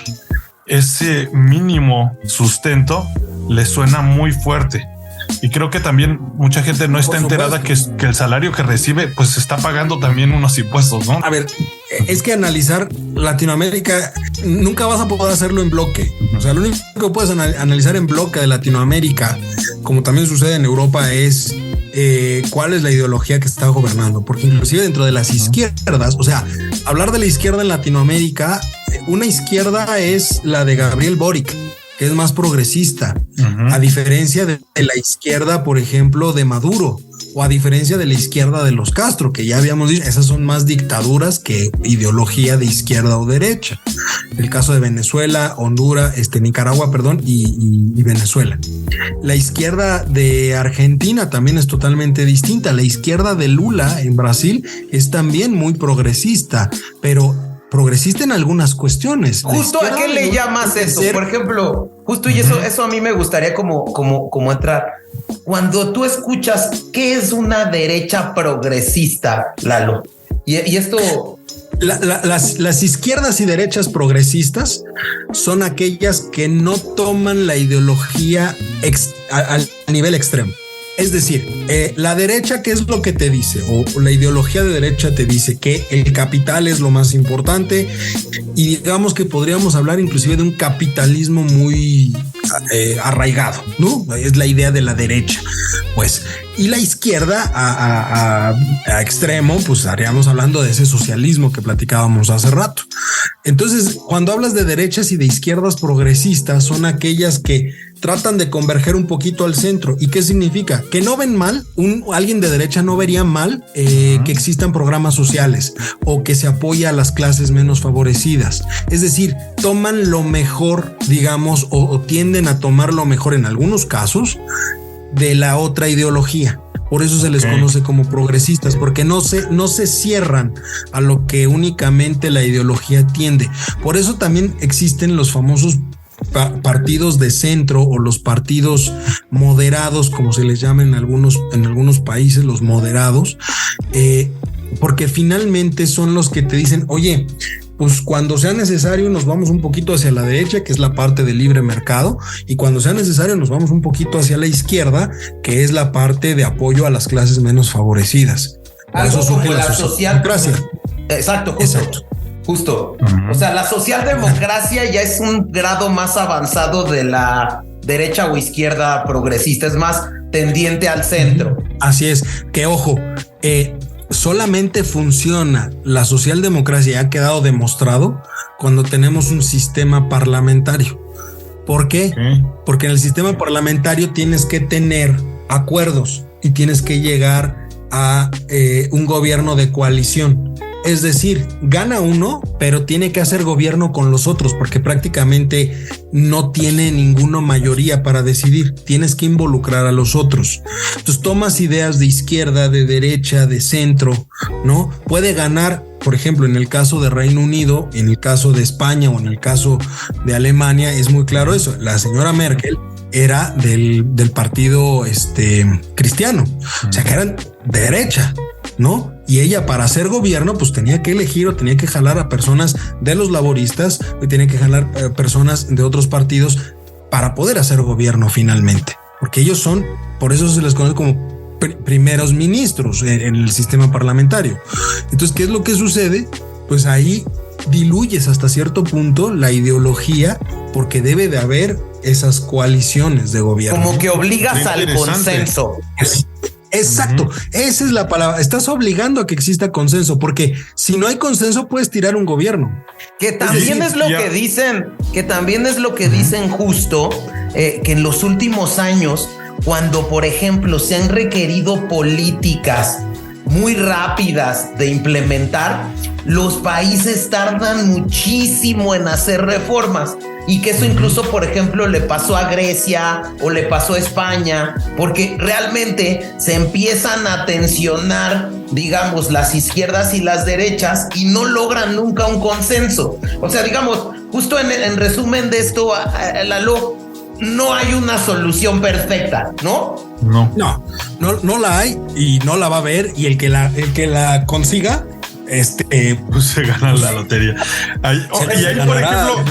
ese mínimo sustento, le suena muy fuerte. Y creo que también mucha gente no está enterada que el salario que recibe, pues está pagando también unos impuestos, ¿no? A ver, es que analizar Latinoamérica nunca vas a poder hacerlo en bloque. O sea, lo único que puedes analizar en bloque de Latinoamérica, como también sucede en Europa, es cuál es la ideología que está gobernando. Porque inclusive dentro de las izquierdas, o sea, hablar de la izquierda en Latinoamérica, una izquierda es la de Gabriel Boric, que es más progresista, a diferencia de la izquierda, por ejemplo, de Maduro, o a diferencia de la izquierda de los Castro, que ya habíamos dicho, esas son más dictaduras que ideología de izquierda o derecha. El caso de Venezuela, Honduras, Nicaragua, perdón, y Venezuela. La izquierda de Argentina también es totalmente distinta. La izquierda de Lula en Brasil es también muy progresista, pero progresista en algunas cuestiones. Justo a qué le llamas eso, por ejemplo, justo y eso a mí me gustaría como entrar. Cuando tú escuchas qué es una derecha progresista, Lalo, y esto... Las izquierdas y derechas progresistas son aquellas que no toman la ideología al nivel extremo. Es decir, la derecha, ¿qué es lo que te dice? O la ideología de derecha te dice que el capital es lo más importante y digamos que podríamos hablar inclusive de un capitalismo muy arraigado, ¿no? Es la idea de la derecha. Pues, y la izquierda a extremo, pues estaríamos hablando de ese socialismo que platicábamos hace rato. Entonces, cuando hablas de derechas y de izquierdas progresistas, son aquellas que tratan de converger un poquito al centro. ¿Y qué significa? Que no ven mal, alguien de derecha no vería mal que existan programas sociales o que se apoya a las clases menos favorecidas. Es decir, toman lo mejor, digamos, o tienden a tomar lo mejor en algunos casos de la otra ideología. Por eso se les conoce como progresistas, porque no se cierran a lo que únicamente la ideología tiende. Por eso también existen los famosos partidos de centro o los partidos moderados, como se les llama en algunos países, los moderados, porque finalmente son los que te dicen, oye, pues cuando sea necesario nos vamos un poquito hacia la derecha, que es la parte del libre mercado, y cuando sea necesario nos vamos un poquito hacia la izquierda, que es la parte de apoyo a las clases menos favorecidas. Por eso surge la socialdemocracia. Exacto. Justo. O sea, la socialdemocracia ya es un grado más avanzado de la derecha o izquierda progresista, es más tendiente al centro. Así es, que ojo, solamente funciona la socialdemocracia, ya ha quedado demostrado, cuando tenemos un sistema parlamentario. ¿Por qué? Porque en el sistema parlamentario tienes que tener acuerdos y tienes que llegar a un gobierno de coalición. Es decir, gana uno, pero tiene que hacer gobierno con los otros porque prácticamente no tiene ninguna mayoría para decidir. Tienes que involucrar a los otros. Entonces tomas ideas de izquierda, de derecha, de centro, ¿no? Puede ganar, por ejemplo, en el caso de Reino Unido, en el caso de España o en el caso de Alemania, es muy claro eso. La señora Merkel era del partido cristiano, o sea que eran de derecha, ¿no? Y ella para hacer gobierno pues tenía que elegir o tenía que jalar a personas de los laboristas y tenía que jalar personas de otros partidos para poder hacer gobierno finalmente, porque ellos son, por eso se les conoce como primeros ministros en el sistema parlamentario. Entonces, ¿qué es lo que sucede? Pues ahí diluyes hasta cierto punto la ideología porque debe de haber esas coaliciones de gobierno. Como que obligas al consenso. Exacto, esa es la palabra. Estás obligando a que exista consenso, porque si no hay consenso puedes tirar un gobierno. Que también es lo que dicen, justo que en los últimos años, cuando por ejemplo se han requerido políticas muy rápidas de implementar, los países tardan muchísimo en hacer reformas. Y que eso incluso, por ejemplo, le pasó a Grecia o le pasó a España, porque realmente se empiezan a tensionar, digamos, las izquierdas y las derechas y no logran nunca un consenso. O sea, digamos, justo en resumen de esto, Lalo, no hay una solución perfecta, ¿no? No la hay y no la va a haber, y el que la consiga, pues se gana la lotería. Y ahí, por ejemplo,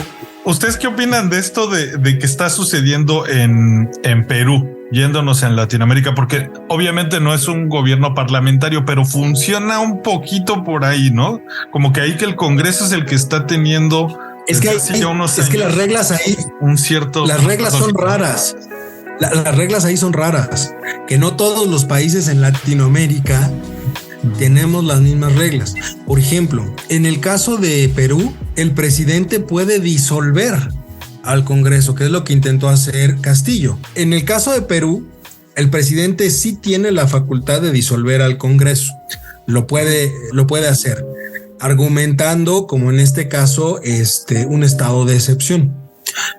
¿Ustedes qué opinan de esto de que está sucediendo en Perú? Yéndonos en Latinoamérica, porque obviamente no es un gobierno parlamentario, pero funciona un poquito por ahí, ¿no? Como que ahí que el Congreso es el que está teniendo... Es que las reglas ahí... Las reglas son raras. Las reglas ahí son raras. Que no todos los países en Latinoamérica tenemos las mismas reglas. Por ejemplo, en el caso de Perú, el presidente puede disolver al Congreso, que es lo que intentó hacer Castillo. En el caso de Perú, el presidente sí tiene la facultad de disolver al Congreso. Lo puede hacer, argumentando, como en este caso, un estado de excepción.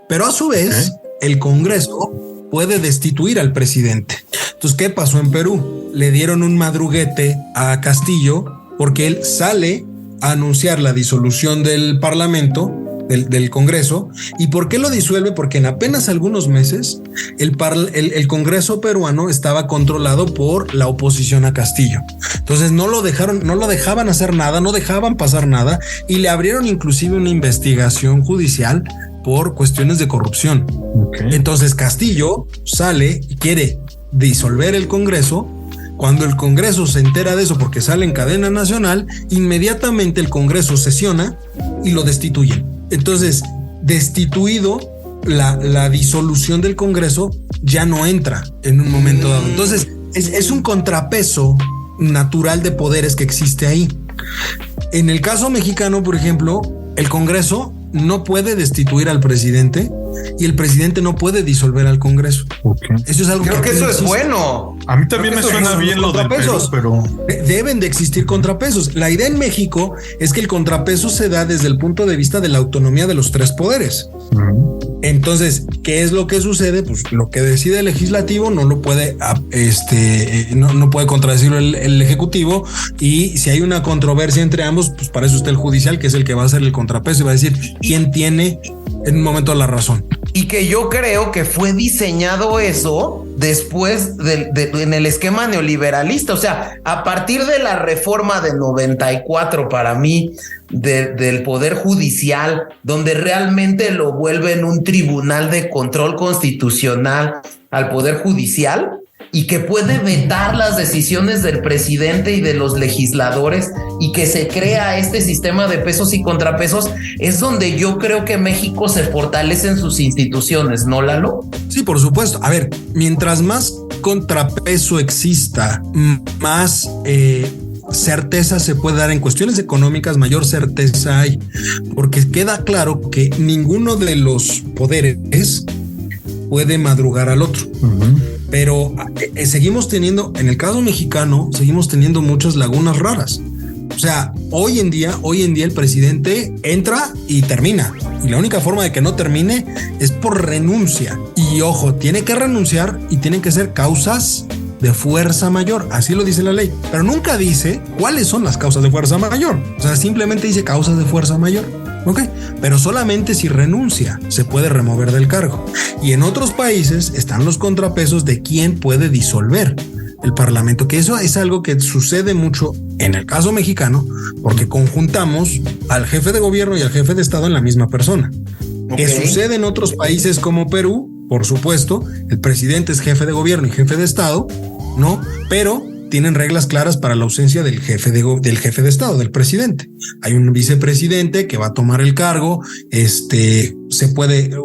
Pero a su vez, el Congreso puede destituir al presidente. Entonces, ¿qué pasó en Perú? Le dieron un madruguete a Castillo porque él sale a anunciar la disolución del Parlamento, del Congreso. ¿Y por qué lo disuelve? Porque en apenas algunos meses el Congreso peruano estaba controlado por la oposición a Castillo. Entonces no lo dejaban hacer nada, no dejaban pasar nada y le abrieron inclusive una investigación judicial por cuestiones de corrupción. Entonces Castillo sale y quiere disolver el Congreso. Cuando el Congreso se entera de eso porque sale en cadena nacional, inmediatamente el Congreso sesiona y lo destituyen. Entonces, destituido, la disolución del Congreso ya no entra en un momento dado. Entonces, es un contrapeso natural de poderes que existe ahí. En el caso mexicano, por ejemplo, el Congreso no puede destituir al presidente y el presidente no puede disolver al Congreso. Eso es algo Creo que eso es bueno. A mí también me suena bien lo del Perú, pero deben de existir contrapesos. La idea en México es que el contrapeso se da desde el punto de vista de la autonomía de los tres poderes. Entonces, ¿qué es lo que sucede? Pues lo que decide el legislativo no lo puede, no puede contradecirlo el ejecutivo, y si hay una controversia entre ambos, pues para eso está el judicial, que es el que va a hacer el contrapeso y va a decir quién tiene en un momento la razón. Y que yo creo que fue diseñado eso después en el esquema neoliberalista. O sea, a partir de la reforma de 94, para mí, del Poder Judicial, donde realmente lo vuelven un tribunal de control constitucional al Poder Judicial y que puede vetar las decisiones del presidente y de los legisladores, y que se crea este sistema de pesos y contrapesos, es donde yo creo que México se fortalece en sus instituciones, ¿no, Lalo? Sí, por supuesto. A ver, mientras más contrapeso exista, más certeza se puede dar en cuestiones económicas, mayor certeza hay, porque queda claro que ninguno de los poderes puede madrugar al otro. Pero seguimos teniendo, en el caso mexicano, seguimos teniendo muchas lagunas raras. O sea, hoy en día el presidente entra y termina. Y la única forma de que no termine es por renuncia. Y ojo, tiene que renunciar y tienen que ser causas de fuerza mayor. Así lo dice la ley. Pero nunca dice cuáles son las causas de fuerza mayor. O sea, simplemente dice causas de fuerza mayor. Ok, pero solamente si renuncia se puede remover del cargo. Y en otros países están los contrapesos de quién puede disolver el Parlamento, que eso es algo que sucede mucho en el caso mexicano, porque conjuntamos al jefe de gobierno y al jefe de Estado en la misma persona. Que sucede en otros países como Perú, por supuesto, el presidente es jefe de gobierno y jefe de Estado, ¿no? Pero tienen reglas claras para la ausencia del jefe de Estado, del presidente. Hay un vicepresidente que va a tomar el cargo,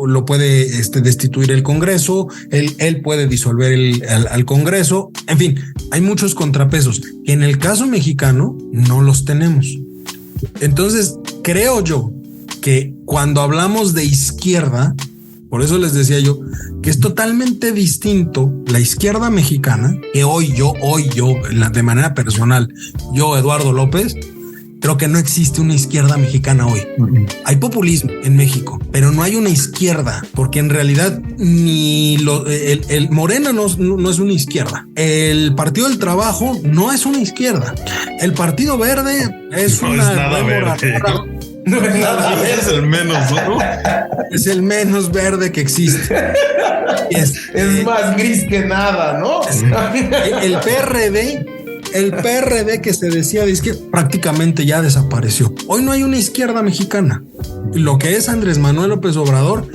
lo puede destituir el Congreso, él puede disolver al Congreso. En fin, hay muchos contrapesos que en el caso mexicano no los tenemos. Entonces, creo yo que cuando hablamos de izquierda, por eso les decía yo que es totalmente distinto la izquierda mexicana, que hoy yo, de manera personal, yo, Eduardo López, creo que no existe una izquierda mexicana hoy. Hay populismo en México, pero no hay una izquierda, porque en realidad ni el Morena no es una izquierda. El Partido del Trabajo no es una izquierda. El Partido Verde es No es nada verde. Es el menos, ¿no? Es el menos verde que existe. Es más gris que nada, ¿no? El PRD El PRD que se decía de izquierda prácticamente ya desapareció. Hoy no hay una izquierda mexicana. Lo que es Andrés Manuel López Obrador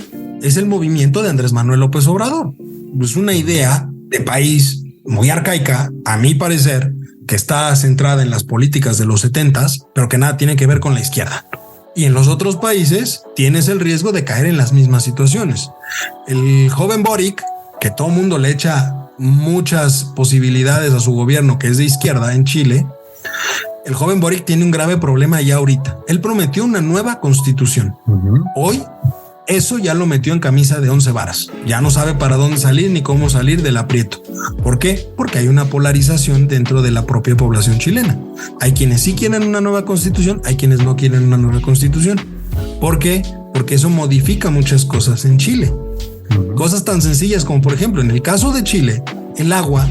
es el movimiento de Andrés Manuel López Obrador. Es una idea de país muy arcaica, a mi parecer, que está centrada en las políticas de los 70s, pero que nada tiene que ver con la izquierda. Y en los otros países tienes el riesgo de caer en las mismas situaciones. El joven Boric, que todo mundo le echa muchas posibilidades a su gobierno, que es de izquierda en Chile, el joven Boric tiene un grave problema ya ahorita. Él prometió una nueva constitución. Hoy eso ya lo metió en camisa de 11 varas. Ya no sabe para dónde salir ni cómo salir del aprieto. ¿Por qué? Porque hay una polarización dentro de la propia población chilena. Hay quienes sí quieren una nueva constitución, hay quienes no quieren una nueva constitución. ¿Por qué? Porque eso modifica muchas cosas en Chile. Cosas tan sencillas como, por ejemplo, en el caso de Chile, el agua,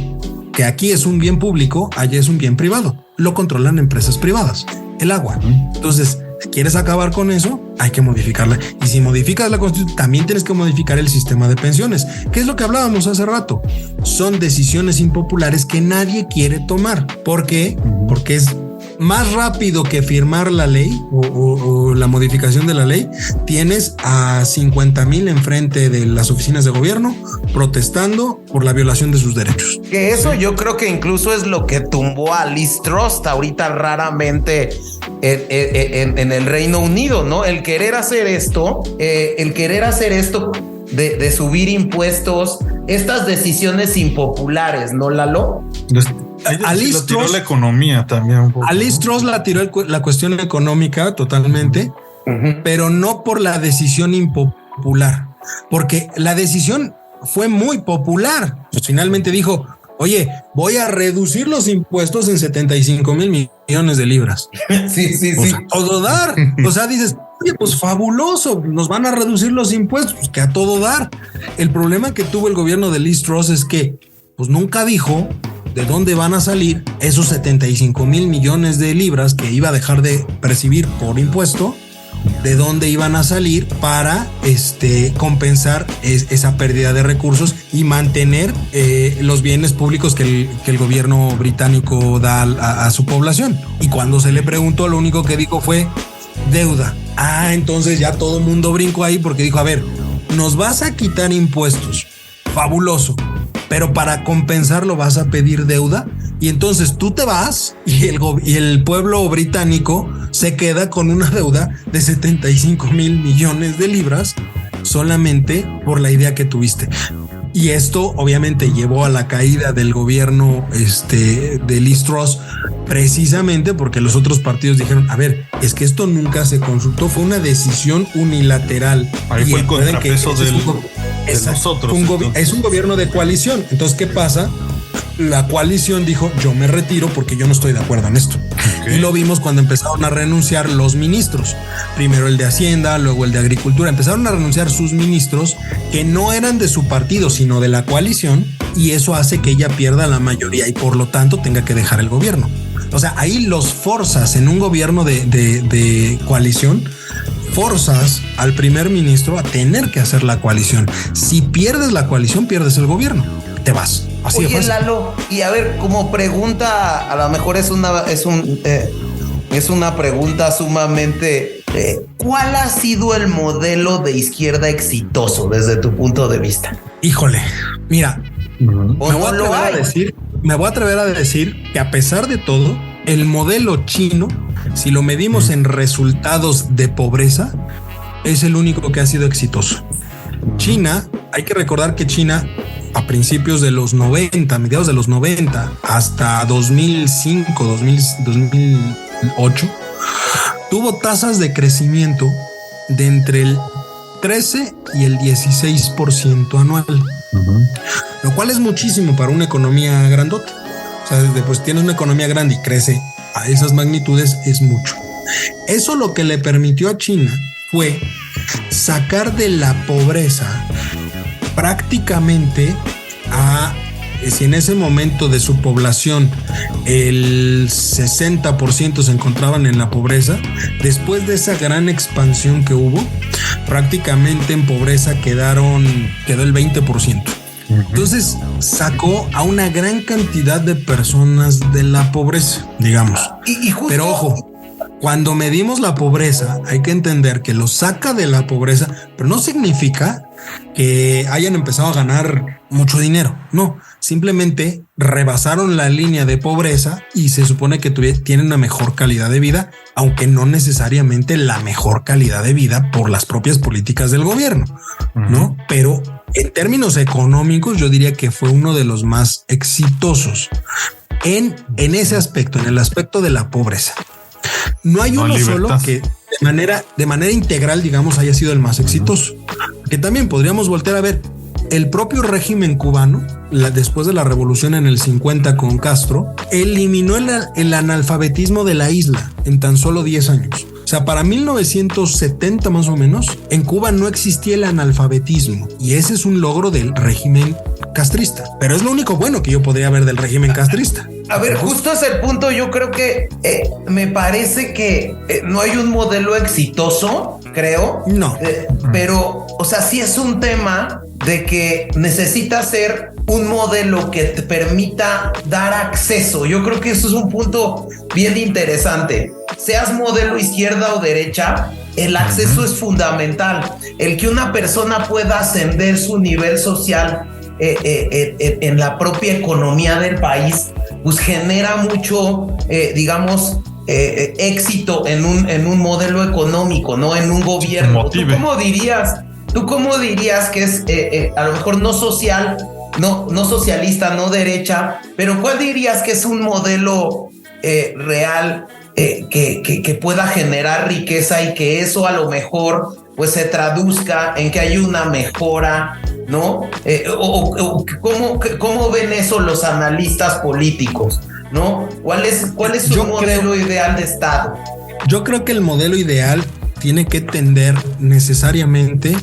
que aquí es un bien público, allá es un bien privado. Lo controlan empresas privadas, el agua. Entonces, si quieres acabar con eso, hay que modificarla. Y si modificas la Constitución, también tienes que modificar el sistema de pensiones, que es lo que hablábamos hace rato. Son decisiones impopulares que nadie quiere tomar. ¿Por qué? Porque es más rápido que firmar la ley o la modificación de la ley. Tienes a 50,000 enfrente de las oficinas de gobierno protestando por la violación de sus derechos. Que eso yo creo que incluso es lo que tumbó a Liz Truss ahorita raramente en el Reino Unido, ¿no? El querer hacer esto de subir impuestos, estas decisiones impopulares, ¿no, Lalo? A Liz Truss la economía también un poco. A Liz Truss la tiró la cuestión económica totalmente, pero no por la decisión impopular, porque la decisión fue muy popular. Pues finalmente dijo, oye, voy a reducir los impuestos en 75,000 millones de libras. Sí. O sea, todo dar. O sea, dices, oye, pues fabuloso, nos van a reducir los impuestos, pues que a todo dar. El problema que tuvo el gobierno de Liz Truss es que pues nunca dijo de dónde van a salir esos 75,000 millones de libras que iba a dejar de percibir por impuesto, de dónde iban a salir para compensar esa pérdida de recursos y mantener los bienes públicos que el gobierno británico da a su población. Y cuando se le preguntó, lo único que dijo fue deuda. Entonces ya todo el mundo brincó ahí porque dijo, a ver, nos vas a quitar impuestos, fabuloso, pero para compensarlo vas a pedir deuda. Y entonces tú te vas y el pueblo británico se queda con una deuda de 75,000 millones de libras solamente por la idea que tuviste. Y esto obviamente llevó a la caída del gobierno de Liz Truss, precisamente porque los otros partidos dijeron, a ver, es que esto nunca se consultó, fue una decisión unilateral. Ahí fue el contrapeso de nosotros. Es un gobierno de coalición. Entonces, ¿qué pasa? La coalición dijo, yo me retiro porque yo no estoy de acuerdo en esto. Okay. Y lo vimos cuando empezaron a renunciar los ministros. Primero el de Hacienda, luego el de Agricultura. Empezaron a renunciar sus ministros que no eran de su partido, sino de la coalición. Y eso hace que ella pierda la mayoría y por lo tanto tenga que dejar el gobierno. O sea, ahí los forzas en un gobierno de coalición, forzas al primer ministro a tener que hacer la coalición. Si pierdes la coalición, pierdes el gobierno. Te vas. Así. Oye, Lalo, y a ver, como pregunta, a lo mejor es una pregunta sumamente... ¿cuál ha sido el modelo de izquierda exitoso desde tu punto de vista? Híjole, mira, me voy a atrever a decir que a pesar de todo, el modelo chino, si lo medimos en resultados de pobreza, es el único que ha sido exitoso. China, hay que recordar que China a principios de los 90, mediados de los 90, hasta 2005, 2008, tuvo tasas de crecimiento de entre el 13 y el 16% anual, lo cual es muchísimo para una economía grandota. O sea, después tienes una economía grande y crece a esas magnitudes, es mucho. Eso lo que le permitió a China fue sacar de la pobreza prácticamente si en ese momento de su población el 60% se encontraban en la pobreza, después de esa gran expansión que hubo, prácticamente en pobreza quedó el 20%. Entonces sacó a una gran cantidad de personas de la pobreza, digamos. Y justo... Pero ojo, cuando medimos la pobreza, hay que entender que lo saca de la pobreza, pero no significa que hayan empezado a ganar mucho dinero. No, simplemente rebasaron la línea de pobreza y se supone que tienen una mejor calidad de vida, aunque no necesariamente la mejor calidad de vida por las propias políticas del gobierno, ¿no? Pero en términos económicos, yo diría que fue uno de los más exitosos en ese aspecto, en el aspecto de la pobreza. No hay uno solo que de manera integral, digamos, haya sido el más exitoso. Que también podríamos voltear a ver el propio régimen cubano, después de la revolución en el 50 con Castro, eliminó el analfabetismo de la isla en tan solo 10 años. O sea, para 1970 más o menos, en Cuba no existía el analfabetismo y ese es un logro del régimen castrista. Pero es lo único bueno que yo podría ver del régimen castrista. A ver, justo es el punto. Yo creo que me parece que no hay un modelo exitoso, creo. No. Pero, o sea, sí es un tema de que necesita ser un modelo que te permita dar acceso. Yo creo que eso es un punto bien interesante. Seas modelo izquierda o derecha, el acceso es fundamental. El que una persona pueda ascender su nivel social en la propia economía del país, pues genera mucho, digamos, éxito en un modelo económico, ¿no? En un gobierno. ¿Tú cómo dirías que es a lo mejor no social, no socialista, no derecha, pero cuál dirías que es un modelo real que pueda generar riqueza y que eso a lo mejor pues se traduzca en que hay una mejora, ¿no? ¿Cómo ven eso los analistas políticos, ¿no? ¿Cuál es su modelo ideal de Estado? Yo creo que el modelo ideal tiene que tender necesariamente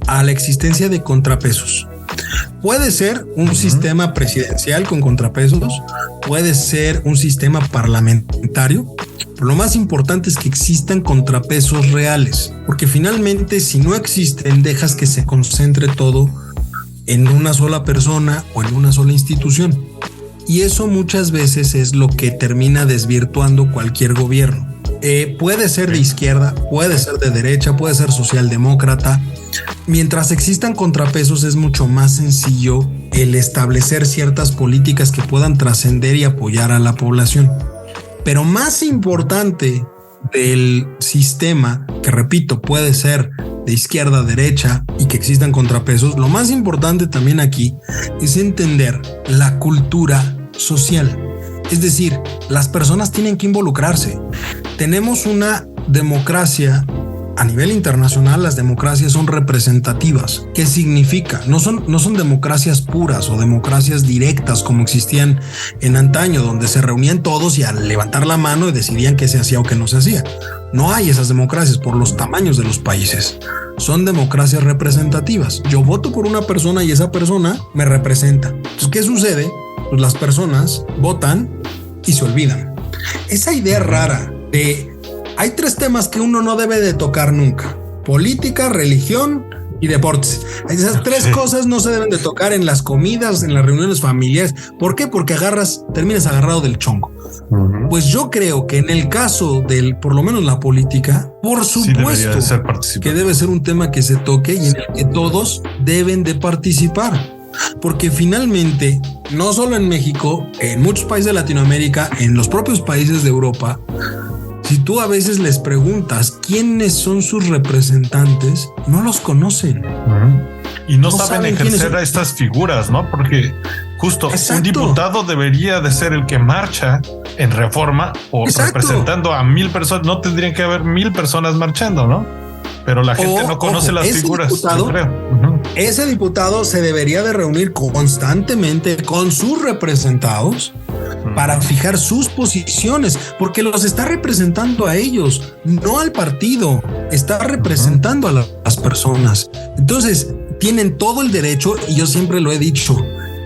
a la existencia de contrapesos. Puede ser un sistema presidencial con contrapesos, puede ser un sistema parlamentario, pero lo más importante es que existan contrapesos reales, porque finalmente si no existen, dejas que se concentre todo en una sola persona o en una sola institución. Y eso muchas veces es lo que termina desvirtuando cualquier gobierno. Puede ser de izquierda, puede ser de derecha, puede ser socialdemócrata. Mientras existan contrapesos es mucho más sencillo el establecer ciertas políticas que puedan trascender y apoyar a la población. Pero más importante del sistema, que repito, puede ser de izquierda a derecha y que existan contrapesos, lo más importante también aquí es entender la cultura social. Es decir, las personas tienen que involucrarse. Tenemos una democracia a nivel internacional. Las democracias son representativas. ¿Qué significa? No son democracias puras o democracias directas como existían en antaño, donde se reunían todos y al levantar la mano decidían qué se hacía o qué no se hacía. No hay esas democracias por los tamaños de los países. Son democracias representativas. Yo voto por una persona y esa persona me representa. Entonces, ¿qué sucede? Pues las personas votan y se olvidan. Esa idea rara de hay 3 temas que uno no debe de tocar nunca: política, religión y deportes. Esas 3 cosas no se deben de tocar en las comidas, en las reuniones familiares. ¿Por qué? Porque terminas agarrado del chongo. Pues yo creo que en el caso por lo menos la política, por supuesto que debe ser un tema que se toque y en el que todos deben de participar. Porque finalmente, no solo en México, en muchos países de Latinoamérica, en los propios países de Europa, si tú a veces les preguntas quiénes son sus representantes, no los conocen. Y no saben ejercer a estas figuras, ¿no? Porque justo un diputado debería de ser el que marcha en Reforma o representando a 1,000 personas. No tendrían que haber 1,000 personas marchando, ¿no? Pero la gente no conoce las figuras. Ese diputado se debería de reunir constantemente con sus representados para fijar sus posiciones, porque los está representando a ellos, no al partido. Está representando a las personas. Entonces tienen todo el derecho, y yo siempre lo he dicho,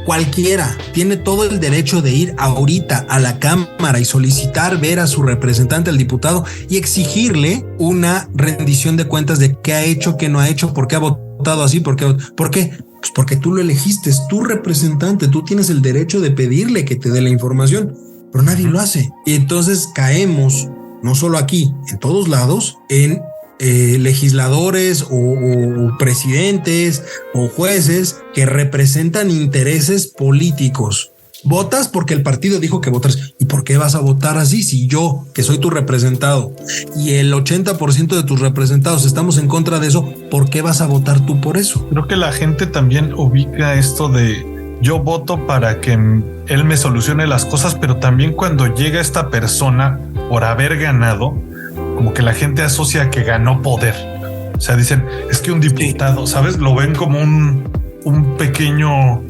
cualquiera tiene todo el derecho de ir ahorita a la Cámara y solicitar ver a su representante, al diputado, y exigirle una rendición de cuentas de qué ha hecho, qué no ha hecho, por qué ha votado así, por qué. Pues porque tú lo elegiste, es tu representante, tú tienes el derecho de pedirle que te dé la información, pero nadie lo hace. Y entonces caemos, no solo aquí, en todos lados, en legisladores o presidentes o jueces que representan intereses políticos. Votas porque el partido dijo que votas. ¿Y por qué vas a votar así? Si yo, que soy tu representado, y el 80% de tus representados estamos en contra de eso, ¿por qué vas a votar tú por eso? Creo que la gente también ubica esto de yo voto para que él me solucione las cosas, pero también cuando llega esta persona por haber ganado, como que la gente asocia que ganó poder. O sea, dicen, es que un diputado, ¿sabes? Lo ven como un pequeño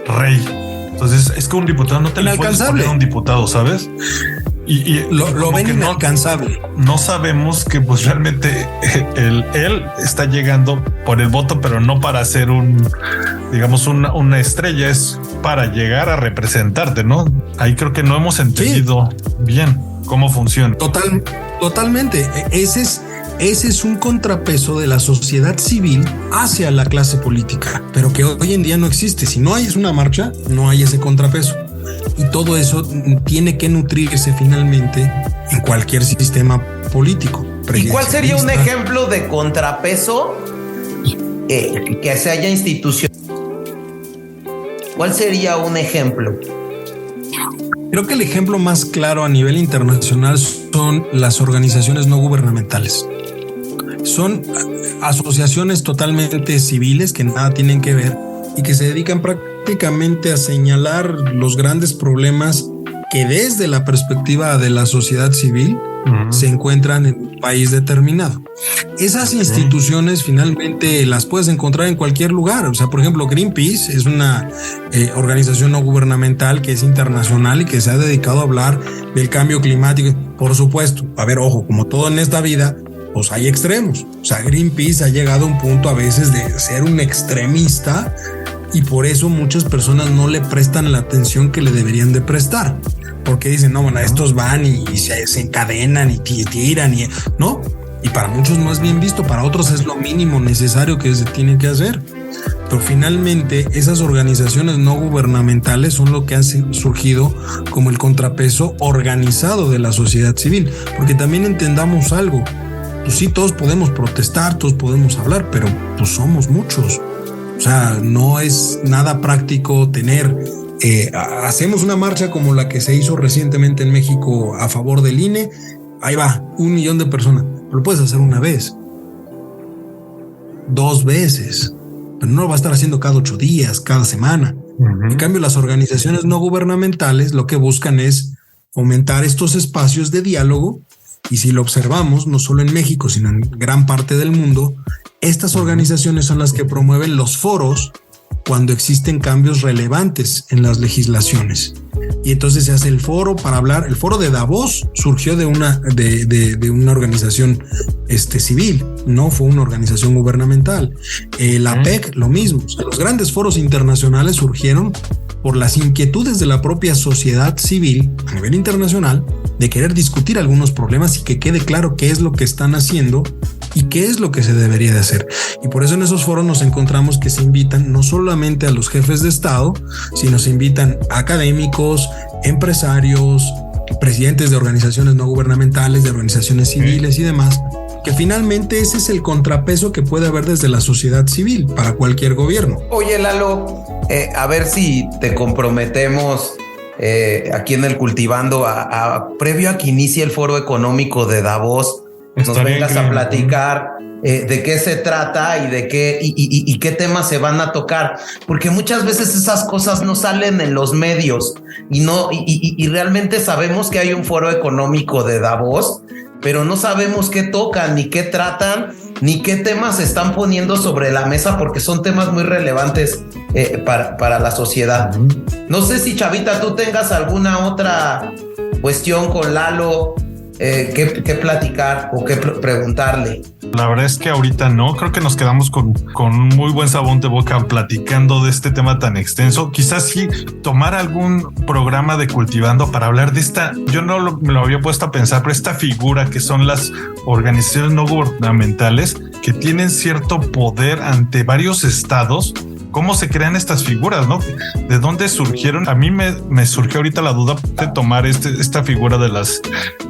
rey. Entonces, es que un diputado no te le puedes poner a un diputado, ¿sabes? Y lo ven inalcanzable. No sabemos que pues realmente él está llegando por el voto, pero no para ser digamos, una estrella, es para llegar a representarte, ¿no? Ahí creo que no hemos entendido bien cómo funciona. Totalmente. Ese es un contrapeso de la sociedad civil hacia la clase política, pero que hoy en día no existe. Si no hay una marcha, no hay ese contrapeso. Y todo eso tiene que nutrirse finalmente en cualquier sistema político. ¿Y cuál sería un ejemplo de contrapeso que se haya institucionalizado? ¿Cuál sería un ejemplo? Creo que el ejemplo más claro a nivel internacional son las organizaciones no gubernamentales. Son asociaciones totalmente civiles que nada tienen que ver y que se dedican prácticamente a señalar los grandes problemas que desde la perspectiva de la sociedad civil se encuentran en un país determinado. Esas instituciones finalmente las puedes encontrar en cualquier lugar. O sea, por ejemplo, Greenpeace es una organización no gubernamental que es internacional y que se ha dedicado a hablar del cambio climático. Por supuesto, a ver, ojo, como todo en esta vida, pues hay extremos. O sea, Greenpeace ha llegado a un punto a veces de ser un extremista y por eso muchas personas no le prestan la atención que le deberían de prestar. Porque dicen, no, bueno, estos van y se encadenan y tiran y no. Y para muchos no es bien visto, para otros es lo mínimo necesario que se tiene que hacer. Pero finalmente esas organizaciones no gubernamentales son lo que han surgido como el contrapeso organizado de la sociedad civil. Porque también entendamos algo, pues sí, todos podemos protestar, todos podemos hablar, pero pues somos muchos. O sea, no es nada práctico tener... hacemos una marcha como la que se hizo recientemente en México a favor del INE, ahí va, 1 millón de personas. Lo puedes hacer una vez, 2 veces, pero no lo va a estar haciendo cada 8 días, cada semana. En cambio, las organizaciones no gubernamentales lo que buscan es fomentar estos espacios de diálogo. Y si lo observamos, no solo en México, sino en gran parte del mundo, estas organizaciones son las que promueven los foros cuando existen cambios relevantes en las legislaciones. Y entonces se hace el foro para hablar. El foro de Davos surgió de una organización civil, no fue una organización gubernamental. La PEC, lo mismo. O sea, los grandes foros internacionales surgieron por las inquietudes de la propia sociedad civil a nivel internacional de querer discutir algunos problemas y que quede claro qué es lo que están haciendo y qué es lo que se debería de hacer. Y por eso en esos foros nos encontramos que se invitan no solamente a los jefes de Estado, sino se invitan a académicos, empresarios, presidentes de organizaciones no gubernamentales, de organizaciones civiles y demás, que finalmente ese es el contrapeso que puede haber desde la sociedad civil para cualquier gobierno. Oye, Lalo, a ver si te comprometemos aquí en el Cultivando previo a que inicie el foro económico de Davos, nos vengas a platicar de qué se trata y de qué y qué temas se van a tocar, porque muchas veces esas cosas no salen en los medios y realmente sabemos que hay un foro económico de Davos, pero no sabemos qué tocan, ni qué tratan, ni qué temas se están poniendo sobre la mesa, porque son temas muy relevantes para la sociedad. No sé si, Chavita, tú tengas alguna otra cuestión con Lalo que platicar o que preguntarle. La verdad es que ahorita no, creo que nos quedamos con muy buen sabor de boca platicando de este tema tan extenso. Quizás sí tomar algún programa de Cultivando para hablar de esta, yo no me lo había puesto a pensar, pero esta figura que son las organizaciones no gubernamentales que tienen cierto poder ante varios estados cómo se crean estas figuras, ¿no? ¿De dónde surgieron? A mí me surgió ahorita la duda de tomar esta figura de las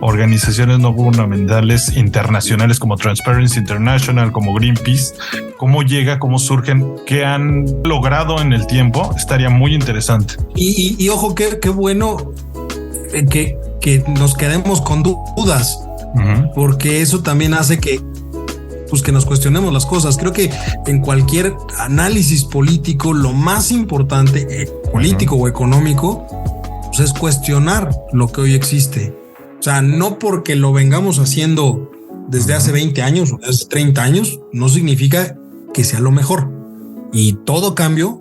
organizaciones no gubernamentales internacionales como Transparency International, como Greenpeace. ¿Cómo llega? ¿Cómo surgen? ¿Qué han logrado en el tiempo? Estaría muy interesante. Y ojo, qué bueno que nos quedemos con dudas, porque eso también hace que nos cuestionemos las cosas. Creo que en cualquier análisis político, lo más importante, político o económico, pues es cuestionar lo que hoy existe. O sea, no porque lo vengamos haciendo desde hace 20 años o hace 30 años, no significa que sea lo mejor. Y todo cambio,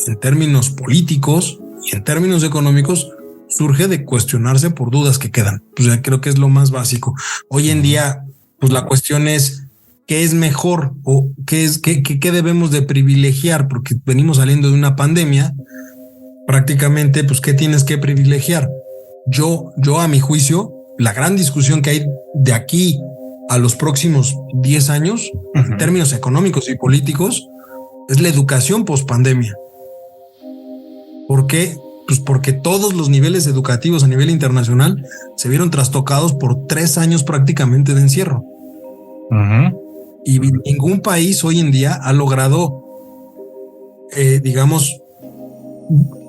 en términos políticos y en términos económicos, surge de cuestionarse por dudas que quedan. O sea, creo que es lo más básico. Hoy en día, pues la cuestión es qué es mejor o qué debemos de privilegiar, porque venimos saliendo de una pandemia. Prácticamente, pues, ¿qué tienes que privilegiar? Yo a mi juicio, la gran discusión que hay de aquí a los próximos 10 años, en términos económicos y políticos, es la educación post pandemia. ¿Por qué? Pues porque todos los niveles educativos a nivel internacional se vieron trastocados por 3 años prácticamente de encierro. Y ningún país hoy en día ha logrado,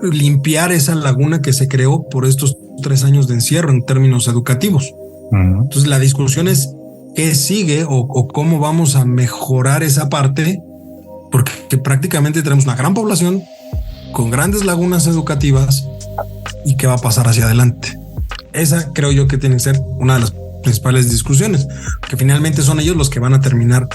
limpiar esa laguna que se creó por estos 3 años de encierro en términos educativos. Entonces la discusión es qué sigue o cómo vamos a mejorar esa parte, porque prácticamente tenemos una gran población con grandes lagunas educativas y qué va a pasar hacia adelante. Esa creo yo que tiene que ser una de las principales discusiones, que finalmente son ellos los que van a terminar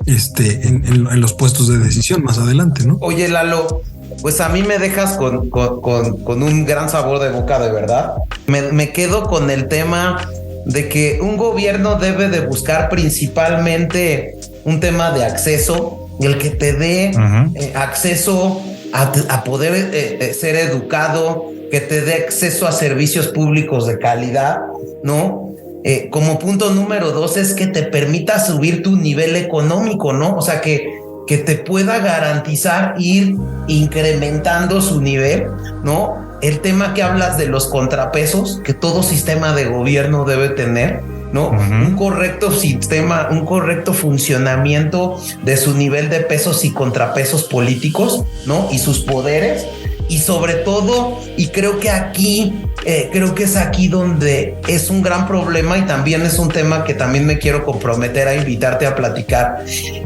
en los puestos de decisión más adelante, ¿no? Oye, Lalo, pues a mí me dejas con un gran sabor de boca, de verdad. Me quedo con el tema de que un gobierno debe de buscar principalmente un tema de acceso, el que te dé acceso a poder ser educado, que te dé acceso a servicios públicos de calidad, ¿no? Como punto número 2 es que te permita subir tu nivel económico, ¿no? O sea, que te pueda garantizar ir incrementando su nivel, ¿no? El tema que hablas de los contrapesos, que todo sistema de gobierno debe tener, ¿no? Un correcto sistema, un correcto funcionamiento de su nivel de pesos y contrapesos políticos, ¿no? Y sus poderes. Y sobre todo, y creo que es aquí donde es un gran problema, y también es un tema que también me quiero comprometer a invitarte a platicar,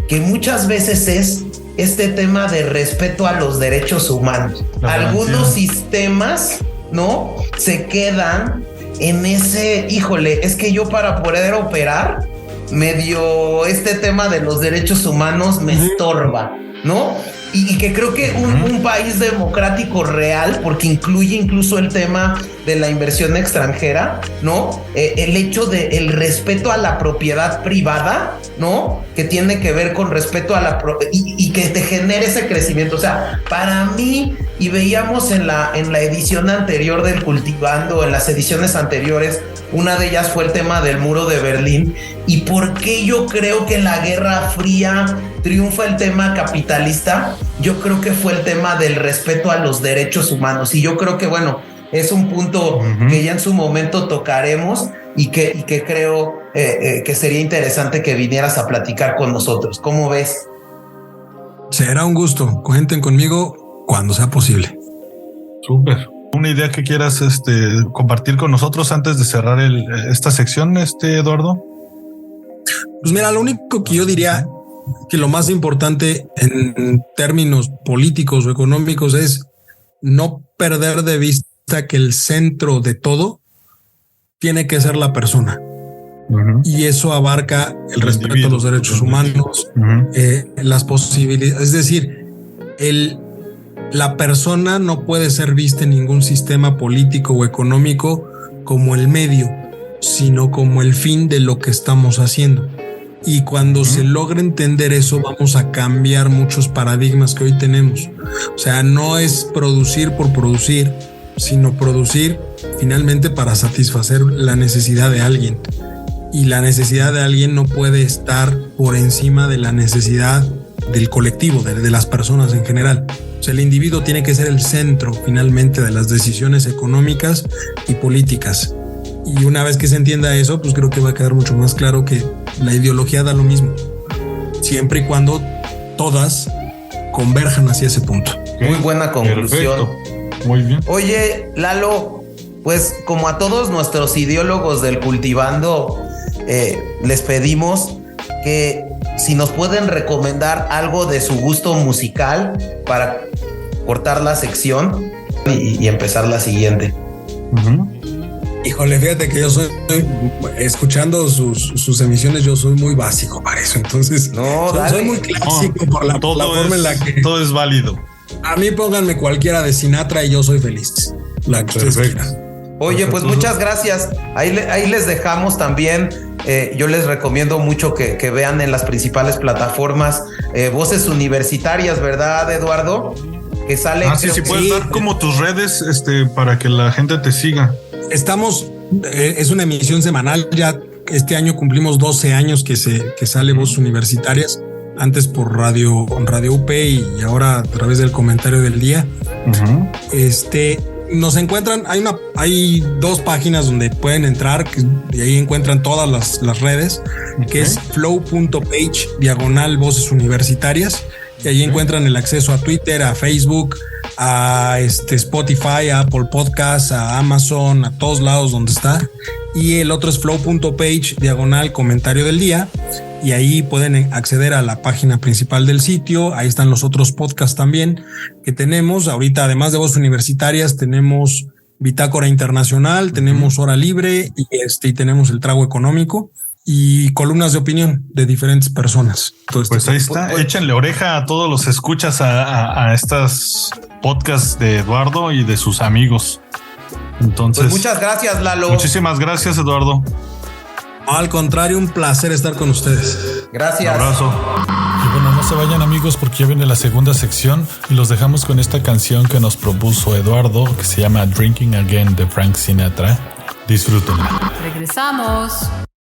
que muchas veces es este tema de respeto a los derechos humanos. Algunos sistemas, ¿no? Se quedan en ese, híjole, es que yo para poder operar, medio este tema de los derechos humanos me estorba, ¿no? Y que creo que un país democrático real, porque incluye incluso el tema de la inversión extranjera, ¿no? El hecho de el respeto a la propiedad privada, ¿no? Que tiene que ver con respeto a y que te genere ese crecimiento. O sea, para mí, y veíamos en la edición anterior del Cultivando, en las ediciones anteriores, una de ellas fue el tema del muro de Berlín, y por qué yo creo que en la Guerra Fría triunfa el tema capitalista. Yo creo que fue el tema del respeto a los derechos humanos, y yo creo que, bueno, es un punto que ya en su momento tocaremos y que creo que sería interesante que vinieras a platicar con nosotros. ¿Cómo ves? Será un gusto. Cuenten conmigo cuando sea posible. Súper. ¿Una idea que quieras compartir con nosotros antes de cerrar esta sección, Eduardo? Pues mira, lo único que yo diría que lo más importante en términos políticos o económicos es no perder de vista que el centro de todo tiene que ser la persona. Y eso abarca el respeto a los derechos humanos, las posibilidades. Es decir, la persona no puede ser vista en ningún sistema político o económico como el medio, sino como el fin de lo que estamos haciendo. Y cuando se logre entender eso, vamos a cambiar muchos paradigmas que hoy tenemos. O sea, no es producir por producir, sino producir finalmente para satisfacer la necesidad de alguien. Y la necesidad de alguien no puede estar por encima de la necesidad del colectivo, de las personas en general. O sea, el individuo tiene que ser el centro finalmente de las decisiones económicas y políticas. Y una vez que se entienda eso, pues creo que va a quedar mucho más claro que la ideología da lo mismo, siempre y cuando todas converjan hacia ese punto. Muy buena conclusión. Perfecto. Muy bien. Oye, Lalo, pues como a todos nuestros ideólogos del Cultivando, les pedimos que si nos pueden recomendar algo de su gusto musical para cortar la sección y empezar la siguiente. Híjole, fíjate que yo soy, escuchando sus emisiones, yo soy muy básico para eso. Entonces, soy muy clásico por la forma en la que... Todo es válido. A mí pónganme cualquiera de Sinatra y yo soy feliz. La que ustedes quieran. Oye, pues muchas gracias. Ahí les dejamos también. Yo les recomiendo mucho que vean en las principales plataformas Voces Universitarias, ¿verdad, Eduardo? Que sale. Sí, puedes dar como tus redes para que la gente te siga. Estamos, es una emisión semanal. Ya este año cumplimos 12 años que sale Voces Universitarias. Antes por Radio UP y ahora a través del Comentario del Día. Nos encuentran, hay 2 páginas donde pueden entrar y ahí encuentran todas las redes, que es flow.page/Voces Universitarias, y ahí encuentran el acceso a Twitter, a Facebook, a Spotify, a Apple Podcasts, a Amazon, a todos lados donde está. Y el otro es flow.page/Comentario del Día, y ahí pueden acceder a la página principal del sitio. Ahí están los otros podcasts también que tenemos. Ahorita, además de Voces Universitarias, tenemos Bitácora Internacional, tenemos Hora Libre y tenemos El Trago Económico y columnas de opinión de diferentes personas. Pues ahí está, échenle oreja a todos los escuchas a estas podcasts de Eduardo y de sus amigos. Entonces, pues muchas gracias, Lalo. Muchísimas gracias, Eduardo. Al contrario, un placer estar con ustedes. Gracias. Un abrazo. Y bueno, no se vayan, amigos, porque ya viene la segunda sección y los dejamos con esta canción que nos propuso Eduardo, que se llama Drinking Again de Frank Sinatra. Disfrútenla. Regresamos.